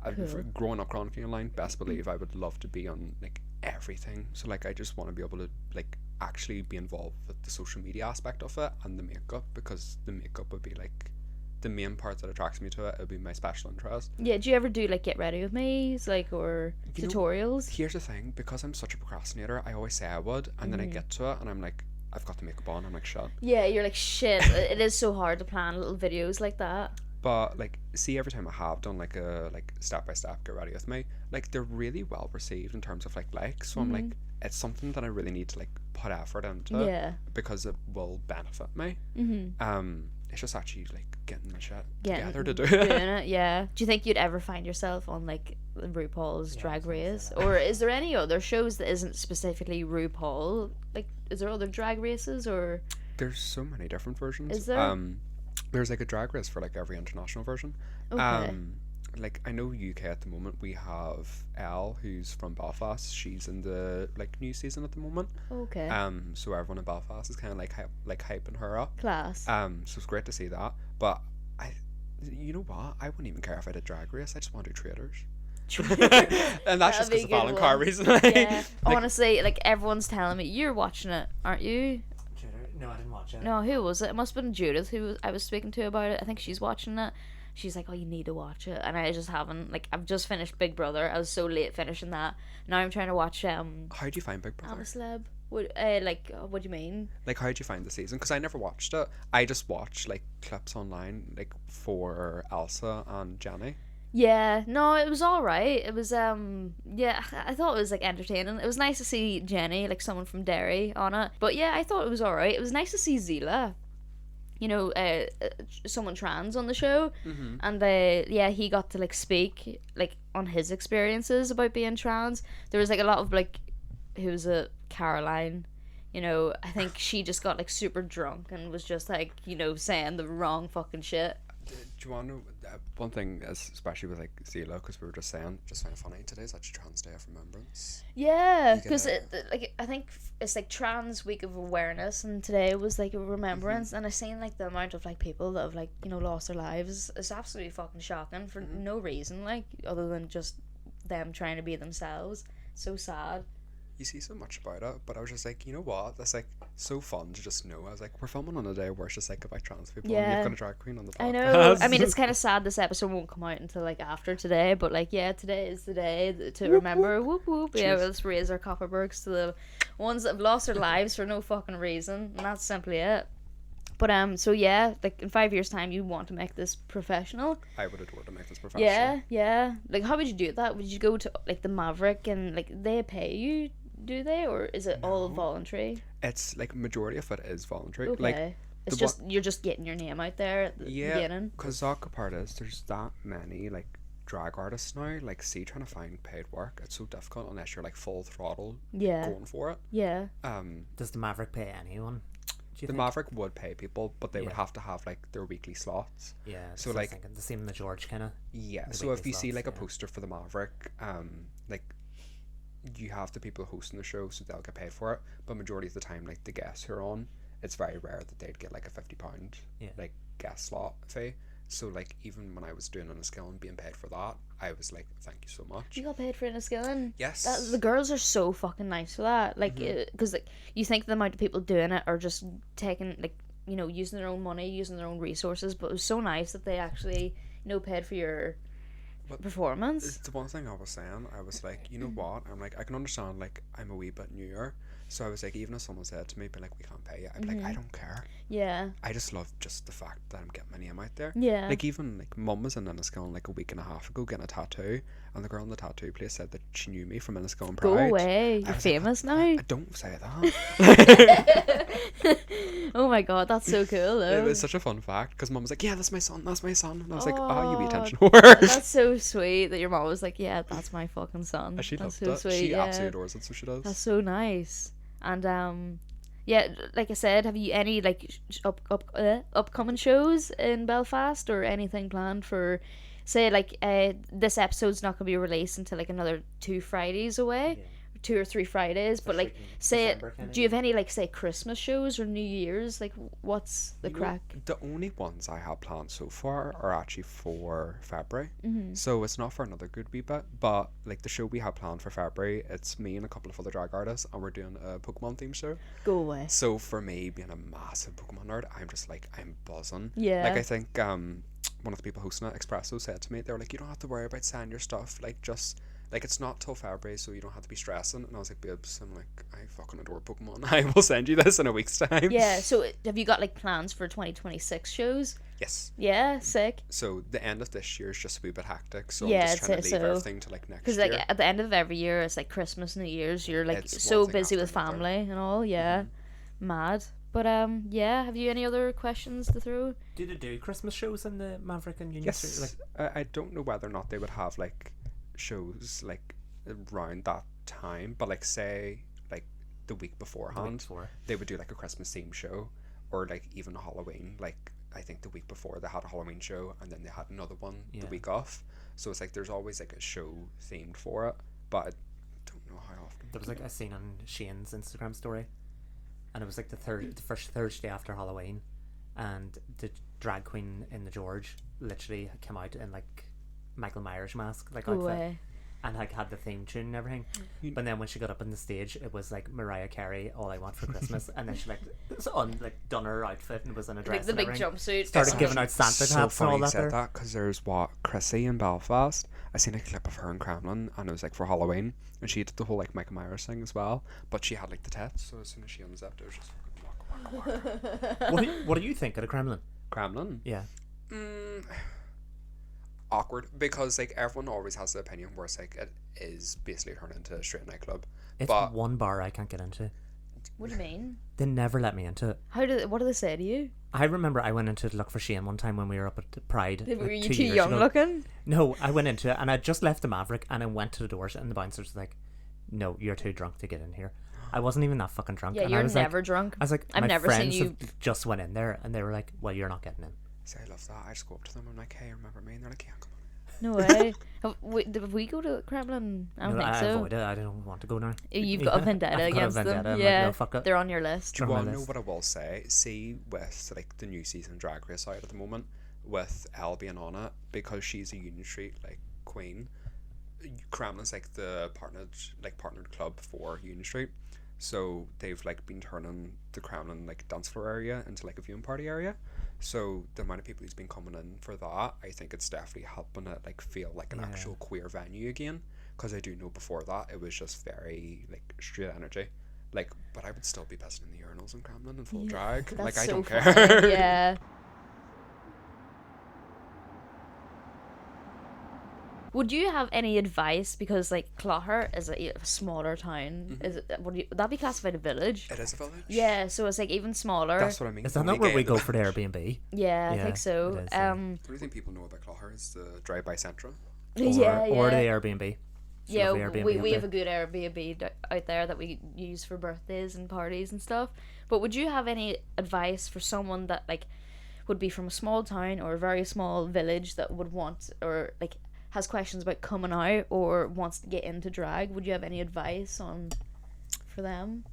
Cool. Growing up chronicling online, best believe I would love to be on like everything. So like I just want to be able to like actually be involved with the social media aspect of it and the makeup, because the makeup would be like the main part that attracts me to it. It would be my special interest. Yeah. Do you ever do like get ready with me's, like, or You know, tutorials? Here's the thing, because I'm such a procrastinator, I always say I would, and then I get to it and I'm like, I've got the makeup on, I'm like, shut. Yeah. You're like, shit. It is so hard to plan little videos like that. But like, see, every time I have done like a like step by step get ready with me, like they're really well received in terms of like likes. So I'm like, it's something that I really need to like put effort into, Yeah. because it will benefit me. It's just actually like getting the shit Getting- together to do Doing it. it. Yeah. Do you think you'd ever find yourself on like RuPaul's Drag Race, or is there any other shows that isn't specifically RuPaul? Like, is there other drag races, or There's so many different versions. Is there? There's like a drag race for like every international version. Okay. Like I know UK at the moment we have Elle, who's from Belfast. She's in the like new season at the moment. Okay. So everyone in Belfast is kind of like hyping her up. Class. So it's great to see that. But You know what? I wouldn't even care if I did Drag Race. I just want to do Traders. That'd And that's just be because a of good Alan one. Carr recently. Yeah, Like, honestly, like everyone's telling me you're watching it, aren't you? No, I didn't watch it. No, who was it? It must have been Judith I was speaking to about it. I think she's watching it. She's like, "Oh, you need to watch it," and I just haven't. Like, I've just finished Big Brother. I was so late finishing that. Now I'm trying to watch how do you find Big Brother? Celeb. What what do you mean? Like, how did you find the season? Because I never watched it. I just watched like clips online, like for Elsa and Jenny. Yeah, no, it was all right. It was yeah, I thought it was like entertaining. It was nice to see Jenny, like someone from Derry, on it. But yeah, I thought it was all right. It was nice to see Zila, you know, someone trans on the show, and yeah, he got to like speak like on his experiences about being trans. There was like a lot of like, who was it, Caroline. You know, I think she just got like super drunk and was just like, you know, saying the wrong fucking shit. Do you want to know one thing, especially with like Zila, because we were just saying, just find it funny, today's actually Trans Day of Remembrance. Yeah, You get because a- like I think it's like Trans Week of Awareness, and today was like a remembrance, and I seen like the amount of like people that have like, you know, lost their lives. It's absolutely fucking shocking for no reason, like other than just them trying to be themselves. So sad. You see so much about it, but I was just like, you know what? That's like so fun to just know. I was like, we're filming on a day where it's just like about trans people, and Yeah. you've got a drag queen on the podcast. I know. I mean, it's kind of sad this episode won't come out until like after today, but like, yeah, today is the day to remember. Whoop whoop. Yeah, Cheers. let's raise our Copperbergs to the ones that have lost their lives for no fucking reason, and that's simply it. But so yeah, like in 5 years' time, you want to make this professional. I would adore to make this professional. Yeah, yeah. Like, how would you do that? Would you go to like the Maverick and like they pay you? Do they, or is it all voluntary? It's like majority of it is voluntary. Okay. Like, It's the just you're just getting your name out there at the beginning. because the awkward part is there's that many like drag artists now. Like, see, trying to find paid work, it's so difficult unless you're like full throttle Yeah. going for it. Yeah. Does the Maverick pay anyone? Do you The think? Maverick would pay people, but they would Yeah. have to have like their weekly slots. Yeah. So, I was like- thinking the same in the George kind of. Yeah. The So if weekly you see slots, like a yeah. poster for the Maverick, like you have the people hosting the show, so they'll get paid for it. But majority of the time, like the guests who are on, it's very rare that they'd get like a £50 Yeah. like guest slot fee. So like even when I was doing Enniskillen being paid for that, I was like, thank you so much. You got paid for Enniskillen. Yes. The girls are so fucking nice for that. Like, because like you think the amount of people doing it are just taking like, you know, using their own money, using their own resources. But it was so nice that they actually, you know, paid for your performance. It's the one thing I was saying. I was like, you know what? I'm like, I can understand. Like, I'm a wee bit newer, so I was like, even if someone said to me, "Be like, we can't pay you," I'd be like, I don't care. Yeah. I just love just the fact that I'm getting my name out there. Yeah. Like, even like mum was in Enniskillen like a week and a half ago getting a tattoo, and the girl in the tattoo place said that she knew me from Enniskillen Go Pride. away. I You're was famous now. I don't say that. Oh my god, that's so cool It though. was such a fun fact because mum was like, "Yeah, that's my son. That's my son," and I was like, "Oh, you wee Oh, attention whore." That's so sweet that your mom was like, yeah, that's my fucking son. And she That's loved so it. sweet. She Yeah. absolutely adores it, so she does. That's so nice. And yeah, like I said, have you any like upcoming shows in Belfast or anything planned for, say, like this episode's not gonna be released until like another 2 Fridays away, 2 or 3 Fridays, but like say, December kinda, do you have any like say Christmas shows or New Year's? Like what's the You know, crack? the only ones I have planned so far are actually for February. So it's not for another good wee bit, but like the show we have planned for February, it's me and a couple of other drag artists, and we're doing a Pokemon theme show. Go away. So for me, being a massive Pokemon nerd, I'm just like, I'm buzzing. Yeah. Like, I think one of the people hosting it, Expresso, said to me, they were like, you don't have to worry about signing your stuff, like just like it's not till February, so you don't have to be stressing. And I was like, babes, I'm like, I fucking adore Pokemon. I will send you this in a week's time. Yeah, so have you got like plans for 2026 shows? Yes. Yeah, sick. So the end of this year is just a wee bit hectic, so Yeah, I'm just trying it's to leave so- everything to like next Because year. like at the end of every year, it's like Christmas, New Year's. You're like It's so one thing busy after with another. family and all. Yeah, mad. But yeah. Have you any other questions to throw? Do they do Christmas shows in the Maverick and Union Street? Yes. Like, I don't know whether or not they would have like shows like around that time, but like say like the week beforehand, before. they would do like a Christmas themed show, or like even a Halloween. Like I think the week before they had a Halloween show, and then they had another one the Yeah. week off. So it's like there's always like a show themed for it, but I don't know how often. There was like a scene on Shane's Instagram story, and it was like the first Thursday after Halloween, and drag queen in the George literally came out in like Michael Myers mask like Go outfit. away. And like had the theme tune and everything, but then when she got up on the stage, it was like Mariah Carey, "All I Want for Christmas," and then she like done her outfit and was in a dress. Like the and big everything. jumpsuit. Started giving out Santa so hats and funny all you that. said There. that because there's Chrissy in Belfast. I seen a clip of her in Kremlin, and it was like for Halloween, and she did the whole like Michael Myers thing as well. But she had like the tits, so as soon as she unzipped, it was just What do you think of the Kremlin? Kremlin. Yeah. Awkward because like everyone always has the opinion where it's like it is basically turned into a straight nightclub. It's But one bar I can't get into. What do you mean? They never let me into it. What do they say to you? I remember I went into it to look for Shane one time when we were up at Pride. Were you 2 too years young ago. looking? No, I went into it and I just left the Maverick and I went to the doors and the bouncer's like, "No, you're too drunk to get in here." I wasn't even that fucking drunk. Yeah, and you're I was never like, drunk. I was like, I've my never seen friends you. have just went in there and they were like, "Well, you're not getting in." see, I love that. I just go up to them. I'm like, "Hey, remember me?" And they're like, "Yeah, come on." No way. Did we go to Kremlin? I don't No, think I so. avoid it. I don't want to go now. You've got a vendetta I've got a against vendetta. them. I'm Yeah, like, no, fuck it. they're on your list. Do you on my want to know list. what I will say? See, with like the new season Drag Race out at the moment, with Elle being on it, because she's a Union Street like queen. Kremlin's like the partnered club for Union Street, so they've like been turning the Kremlin like dance floor area into like a viewing party area. So the amount of people who's been coming in for that, I think it's definitely helping it like feel like an actual queer venue again. Because I do know before that it was just very like straight energy. Like, but I would still be pissing in the urinals in Kremlin in full drag. That's Like, I so don't funny. care. Yeah. Would you have any advice, because like Clogher is a smaller town? Is it, would that be classified a village? It is a village. Yeah, so it's like even smaller. That's what I mean. Is that Only not where gay we in go for the village. Airbnb? Yeah, I Yeah, think so. it is, yeah. The only thing people know about Clogher is the drive-by central. Or the Airbnb. Yeah, Lovely Airbnb we up have there. a good Airbnb out there that we use for birthdays and parties and stuff. But would you have any advice for someone that like would be from a small town or a very small village that would want, or like has questions about coming out or wants to get into drag? Would you have any advice on for them?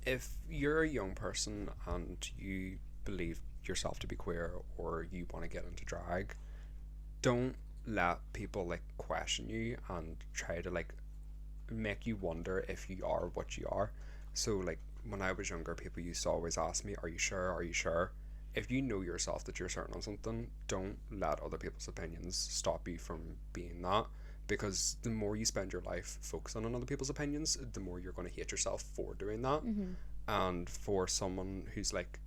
If you're a young person and you believe yourself to be queer or you want to get into drag, don't let people like question you and try to like make you wonder if you are what you are. So like when I was younger, people used to always ask me, "Are you sure? Are you sure?" If you know yourself that you're certain on something, don't let other people's opinions stop you from being that. Because the more you spend your life focusing on other people's opinions, the more you're going to hate yourself for doing that. And for someone who's like,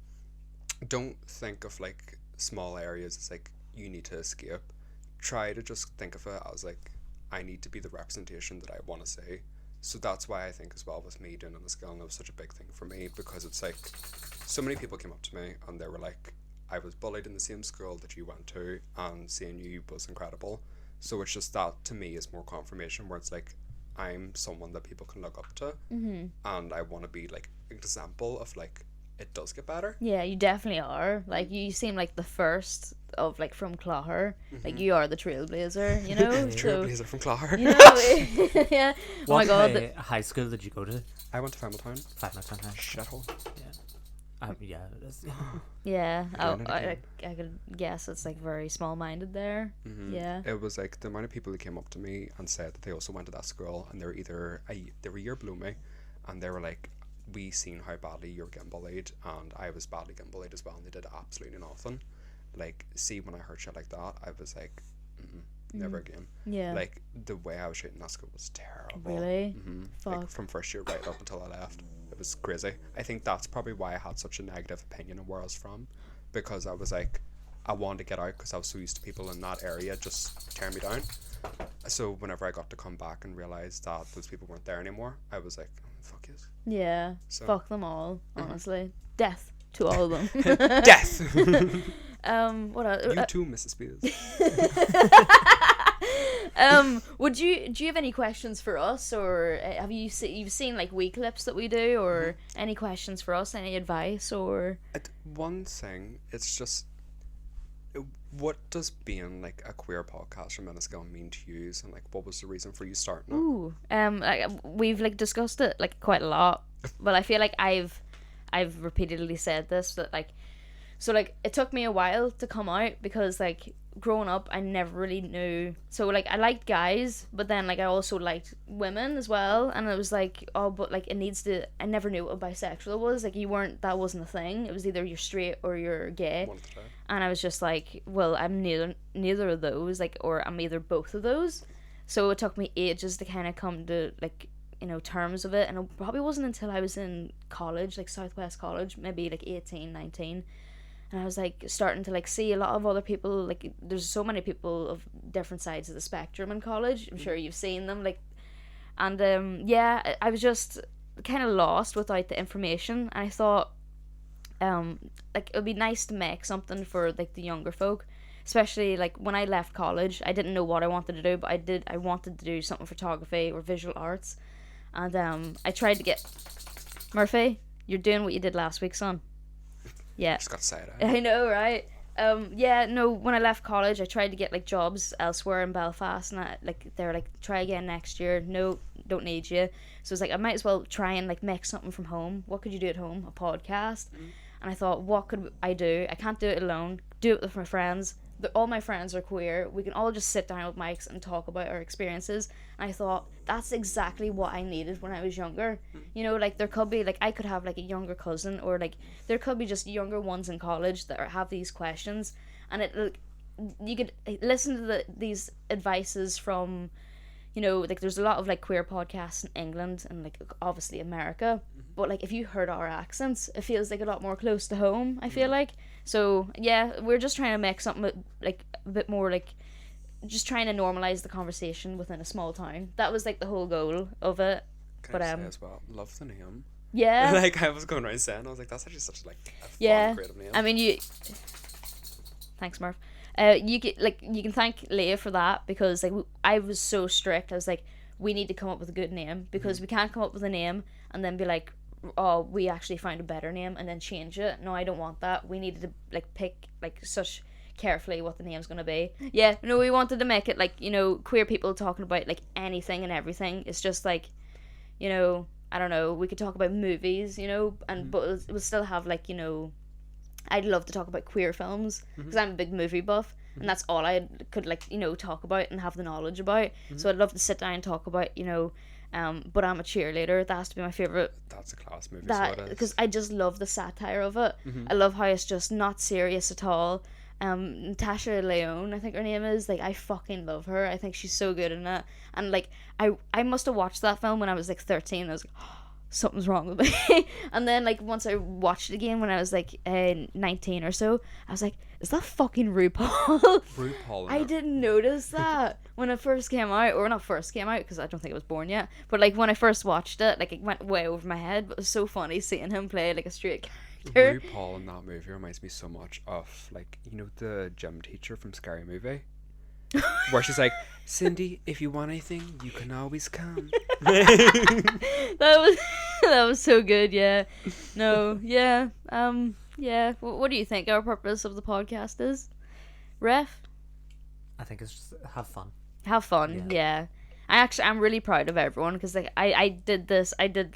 don't think of like small areas as like you need to escape. Try to just think of it as like, I need to be the representation that I want to see. So that's why I think as well with me doing Enniskillen, it was such a big thing for me, because it's like so many people came up to me and they were like, I was bullied in the same school that you went to and seeing you was incredible. So it's just that to me is more confirmation where it's like I'm someone that people can look up to, and I want to be like an example of like it does get better. Yeah, you definitely are. Like you seem like the first of like from Clogher. Like you are the trailblazer, you know. Trailblazer from Clogher. You know, yeah. Oh my What god. high school did you go to? I went to Familtown. 5 High. Shithole. Yeah, it is. Yeah, Doing it I again. could guess it's like very small-minded there. Yeah. It was like the amount of people who came up to me and said that they also went to that school and they were either they were a year below me, and they were like, we seen how badly you were getting bullied and I was badly getting bullied as well, and they did absolutely nothing. Like, see, when I heard shit like that, I was like, never again. Yeah. Like the way I was treated in that school was terrible. Really? Like Fuck. from first year right up until I left, it was crazy. I think that's probably why I had such a negative opinion of where I was from, because I was like, I wanted to get out because I was so used to people in that area just tearing me down. So whenever I got to come back and realize that those people weren't there anymore, I was like, fuck yes. Yeah. So- Fuck them all, honestly. Death to all of them. Death. What else? You too, Mrs. Spears. Do you have any questions for us, or have you've seen like wee clips that we do, or any questions for us, any advice, or One thing, it's just, what does being like a queer podcast from Enniskillen mean to you, and like what was the reason for you starting it? ooh, like, we've like discussed it like quite a lot, but I feel like I've repeatedly said this, that like So like it took me a while to come out because like growing up I never really knew. So like I liked guys, but then like I also liked women as well, and it was like, oh, but like it needs to. I never knew what a bisexual was. Like that wasn't a thing. It was either you're straight or you're gay. One of the two. And I was just like, well, I'm neither of those, like, or I'm either both of those. So it took me ages to kind of come to like, terms of it, and it probably wasn't until I was in college, like Southwest College, maybe like 18, 19. And I was like starting to like see a lot of other people, like there's so many people of different sides of the spectrum in college. I'm sure you've seen them, like, and yeah, I was just kind of lost without the information. And I thought, like it would be nice to make something for like the younger folk, especially like when I left college. I didn't know what I wanted to do, but I wanted to do something photography or visual arts, and I tried to get Murphy. You're doing what you did last week, son. Yeah. Just gotta say it. I know, right? Yeah, no, when I left college I tried to get like jobs elsewhere in Belfast, and they were like, try again next year. No, don't need you. So it's like I might as well try and like make something from home. What could you do at home? A podcast. And I thought, what could I do? I can't do it alone. Do it with my friends. All my friends are queer. We can all just sit down with mics and talk about our experiences. And I thought, that's exactly what I needed when I was younger. Like there could be, like I could have like a younger cousin, or like there could be just younger ones in college that have these questions. And you could listen to these advices from, like there's a lot of like queer podcasts in England and like obviously America. But like if you heard our accents, it feels like a lot more close to home, I feel like. So yeah, we're just trying to make something like a bit more like, just trying to normalize the conversation within a small town. That was like the whole goal of it. Can I say as well, love the name. Yeah. Like I was going around saying, I was like, that's actually such like a fun, creative name. I mean, thanks, Murph. You can thank Leah for that, because like I was so strict. I was like, we need to come up with a good name, because we can't come up with a name and then be like, oh, we actually found a better name and then change it. No, I don't want that. We needed to like pick like such carefully what the name's gonna be. Yeah, no, we wanted to make it like, queer people talking about like anything and everything. It's just like, I don't know, we could talk about movies, and but we'll still have like, I'd love to talk about queer films, because I'm a big movie buff, and that's all I could like, talk about and have the knowledge about. So I'd love to sit down and talk about, but I'm a cheerleader. That has to be my favorite. That's a class movie. Because I just love the satire of it. I love how it's just not serious at all. Natasha Lyonne, I think her name is, like I fucking love her. I think she's so good in it. And like I must have watched that film when I was like 13. I was like, oh, something's wrong with me. And then like once I watched it again when I was like 19 or so, I was like, is that fucking RuPaul? RuPaul. I didn't notice that when it first came out, or not first came out, because I don't think it was born yet, but like when I first watched it, like it went way over my head. But it was so funny seeing him play like a straight character. RuPaul in that movie reminds me so much of like, the gym teacher from Scary Movie, where she's like, Cindy, if you want anything, you can always come. that was so good. Yeah. No. Yeah. Yeah. What do you think our purpose of the podcast is, Ref? I think it's just have fun. Have fun. Yeah. I'm really proud of everyone, because like I did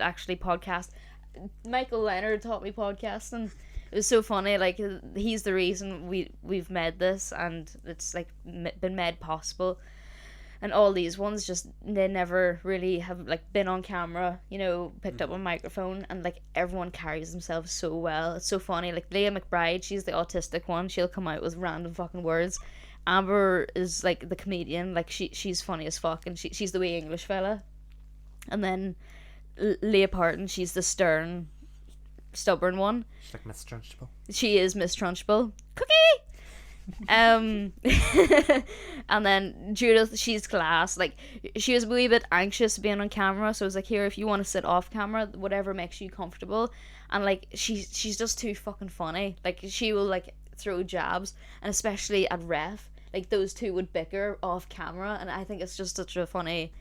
actually podcast. Michael Leonard taught me podcasting. It was so funny. Like he's the reason we've made this, and it's like been made possible. And all these ones, just they never really have like been on camera, picked up a microphone, and like everyone carries themselves so well. It's so funny. Like Leah McBride, she's the autistic one. She'll come out with random fucking words. Amber is like the comedian. Like she's funny as fuck, and she's the wee English fella. And then Leah Parton, she's the stern, stubborn one. She's like Miss Trunchbull. She is Miss Trunchbull. Cookie. And then Judith, she's class. Like she was a wee bit anxious being on camera, so I was like, here, if you want to sit off camera, whatever makes you comfortable. And like she's just too fucking funny. Like she will like throw jabs, and especially at Ref, like those two would bicker off camera, and I think it's just such a funny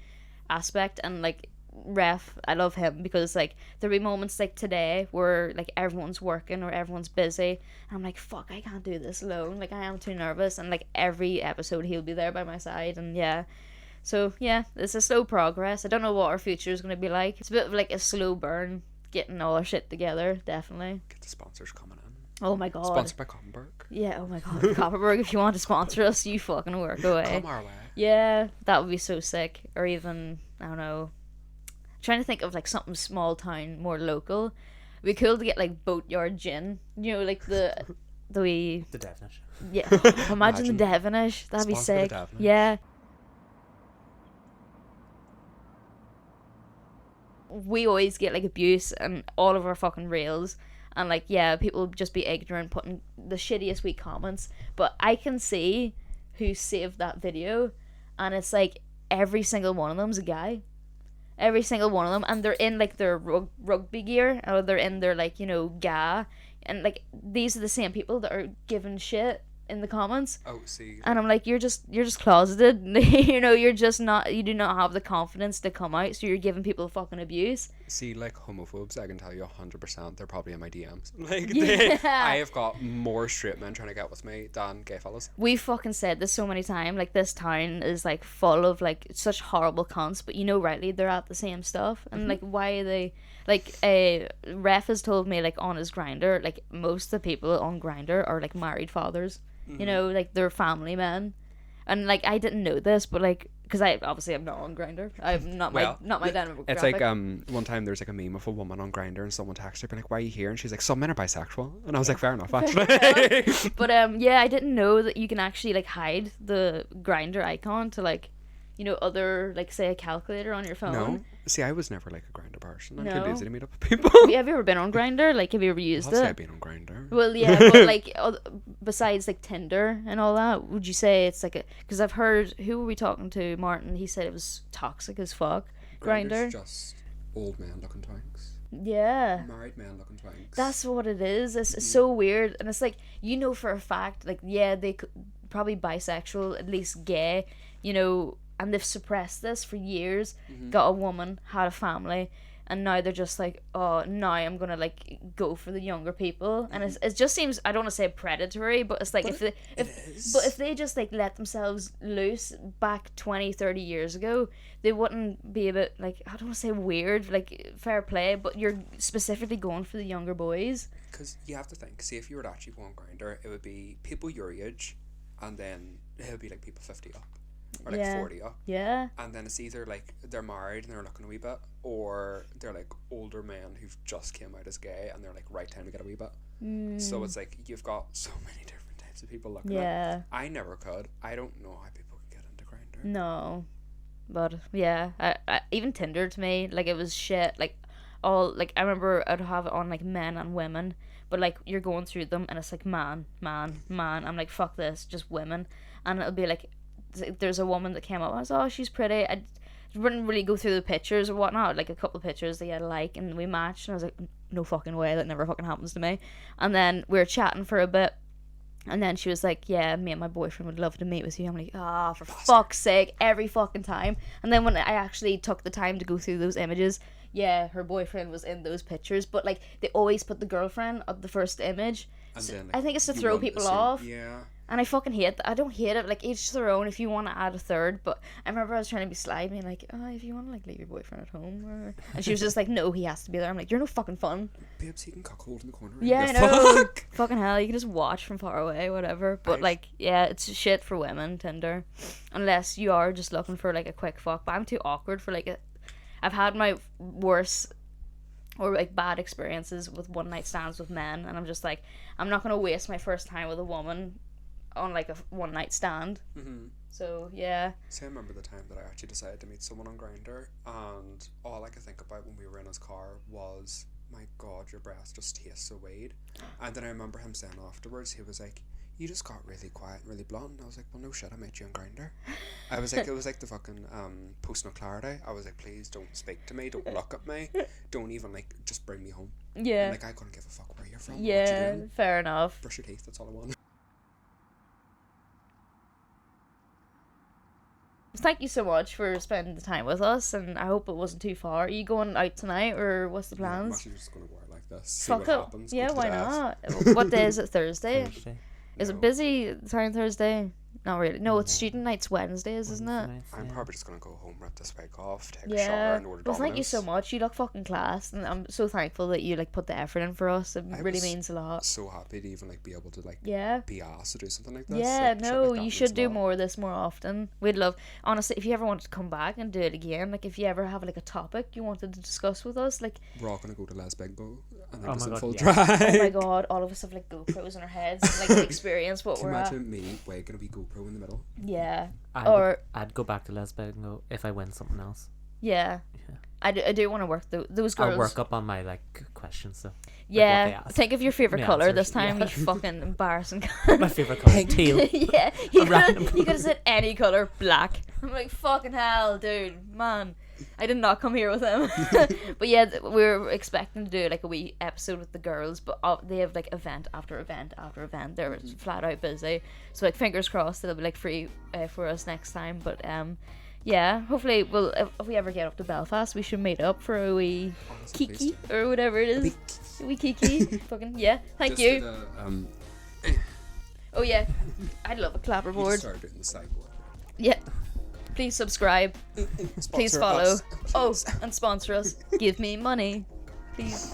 aspect. And like Ref, I love him, because like there'll be moments like today where like everyone's working or everyone's busy, and I'm like, fuck, I can't do this alone. Like I am too nervous, and like every episode he'll be there by my side. And yeah, so yeah, it's a slow progress. I don't know what our future is going to be like. It's a bit of like a slow burn, getting all our shit together. Definitely Get the sponsors coming in. Oh my god. Sponsored by Coppenberg. Yeah, oh my god. Copperberg, if you want to sponsor us, you fucking work away. Come our way. Yeah, that would be so sick. Or even, I don't know, trying to think of like something small town, more local. It'd be cool to get like Boatyard Gin. You know, like the wee... The Devonish. Yeah, imagine the Devonish. That'd be Sponsored by sick. the Devonish. Yeah. We always get like abuse and all of our fucking reels. And like, yeah, people just be ignorant, putting the shittiest wee comments. But I can see who saved that video, and it's like every single one of them's a guy. Every single one of them, and they're in like their rugby gear, or they're in their like, you know, ga, and like these are the same people that are giving shit in the comments. Oh, see. And I'm like, you're just closeted. You know, you do not have the confidence to come out, so you're giving people fucking abuse. See, like homophobes, I can tell you 100% they're probably in my DMs. Like, Yeah. I have got more straight men trying to get with me than gay fellas. We fucking said this so many times, like this town is like full of like such horrible cunts, but you know rightly they're at the same stuff. And like, why are they, like, Ref has told me like on his Grindr, like most of the people on Grindr are like married fathers. You know, like they're family men. And like, I didn't know this, but like, because I'm not on Grindr. I'm not my demographic. It's like one time there's like a meme of a woman on Grindr and someone texted her be like, why are you here? And she's like, some men are bisexual. And I was like, fair enough, actually. But yeah, I didn't know that you can actually like hide the Grindr icon to like, you know, other, like, say a calculator on your phone. No, see, I was never like a Grindr person. I'm No. too lazy to meet up with people. Have you ever been on Grindr? Like, have you ever used I've it? been on Grindr. Well, yeah, but like besides like Tinder and all that, would you say it's like a? Because I've heard, who were we talking to? Martin. He said it was toxic as fuck. Grindr. Grindr's just old men looking twanks. Yeah. Married men looking twanks. That's what it is. It's so weird, and it's like, you know for a fact, like, yeah, they could probably bisexual, at least gay, you know, and they've suppressed this for years. Got a woman, had a family, and now they're just like, oh, now I'm gonna like go for the younger people, and it just seems, I don't want to say predatory, but it's like, But if they just like let themselves loose back 20-30 years ago, they wouldn't be a bit like, I don't want to say weird, like fair play, but you're specifically going for the younger boys. Because you have to think, see, if you were to actually go on Grindr, it would be people your age, and then it would be like people 50 up, or like 40 up. Yeah. And then it's either like they're married and they're looking a wee bit, or they're like older men who've just came out as gay and they're like, right time to get a wee bit. So it's like you've got so many different types of people looking at it. I never could. I don't know how people could get into Grindr. No. But yeah, I even Tinder to me, like, it was shit. Like, all, like, I remember I'd have it on like men and women, but like you're going through them and it's like man. I'm like, fuck this, just women. And it'll be like, there's a woman that came up, I was, oh, she's pretty. I wouldn't really go through the pictures or whatnot, like a couple of pictures that I like, and we matched, and I was like, no fucking way, that never fucking happens to me. And then we were chatting for a bit, and then she was like, yeah, me and my boyfriend would love to meet with you. I'm like, ah, for fuck's sake, every fucking time. And then when I actually took the time to go through those images, yeah, her boyfriend was in those pictures, but like they always put the girlfriend up the first image. And So then, like, I think it's to you throw want people see- off. Yeah. And I fucking hate that. I don't hate it. Like, each their own. If you want to add a third, but I remember I was trying to be sly, being like, oh, if you want to like leave your boyfriend at home, or... and she was just like, no, he has to be there. I'm like, you're no fucking fun. Babes, he can cuckold in the corner. Yeah, I The know. fuck? Fucking hell, you can just watch from far away, whatever. But Right. like, yeah, it's shit for women, Tinder, unless you are just looking for like a quick fuck. But I'm too awkward for like a. I've had my worse or like bad experiences with one night stands with men, and I'm just like, I'm not gonna waste my first time with a woman on like a one night stand. So yeah. See, I remember the time that I actually decided to meet someone on Grindr, and all I could think about when we were in his car was, my God, your breath just tastes so weed. And then I remember him saying afterwards, he was like, you just got really quiet and really blunt. And I was like, well, no shit, I met you on Grindr. I was like, it was like the fucking post no clarity. I was like, please don't speak to me, don't look at me, don't even like just bring me home. Yeah. And, like, I couldn't give a fuck where you're from. What you Yeah, doing. fair enough. Brush your teeth, that's all I want. Thank you so much for spending the time with us, and I hope it wasn't too far. Are you going out tonight, or what's the Yeah, I'm plans? actually just gonna go out like this. See Fuck what it. happens. Yeah, go to why the death. not? What day is it? Thursday? Thursday. Is No. it busy time Thursday? Not really. No, it's student nights Wednesdays, isn't it? I'm probably just gonna go home, rip this week off, take a shower, Yeah. and order Well, thank you Domino's. so much. You look fucking class, and I'm so thankful that you like put the effort in for us. It I really was means a lot. So happy to even like be able to like Yeah. be asked to do something like this. Yeah, like, shit no, like that you means should a do lot. more of this more often. We'd love, honestly, if you ever wanted to come back and do it again, like if you ever have like a topic you wanted to discuss with us, like, We're all gonna go to Les Bingo and then Oh just my in God, full yeah. drive. oh my god, all of us have like GoPros in our heads, and, like experience what Can we're you at. imagine me waking up, GoPro in the middle? Yeah, Or I'd go back to lesbian and go if I win something else. yeah. Yeah. I do want to work those girls. I'll work up on my like questions though. Yeah, what they ask. think of your favorite My color answers, this time. yeah. You fucking embarrassing. My favorite color, teal. Yeah, you random could have said any color, black. I'm like, fucking hell, dude, man. I did not come here with him. But yeah, we're expecting to do like a wee episode with the girls, but they have like event after event after event. They're flat out busy. So like, fingers crossed they'll be like free for us next time. But yeah, hopefully if we ever get up to Belfast, we should meet up for a wee Honestly, please kiki do. or whatever it is. A wee kiki. Fucking yeah. Thank Just you. to the, Oh yeah, I'd love a you clapperboard. just started doing the side work. Yeah. Please subscribe. Please Sponsor follow. us, Oh, please. and sponsor us. Give me money. Please.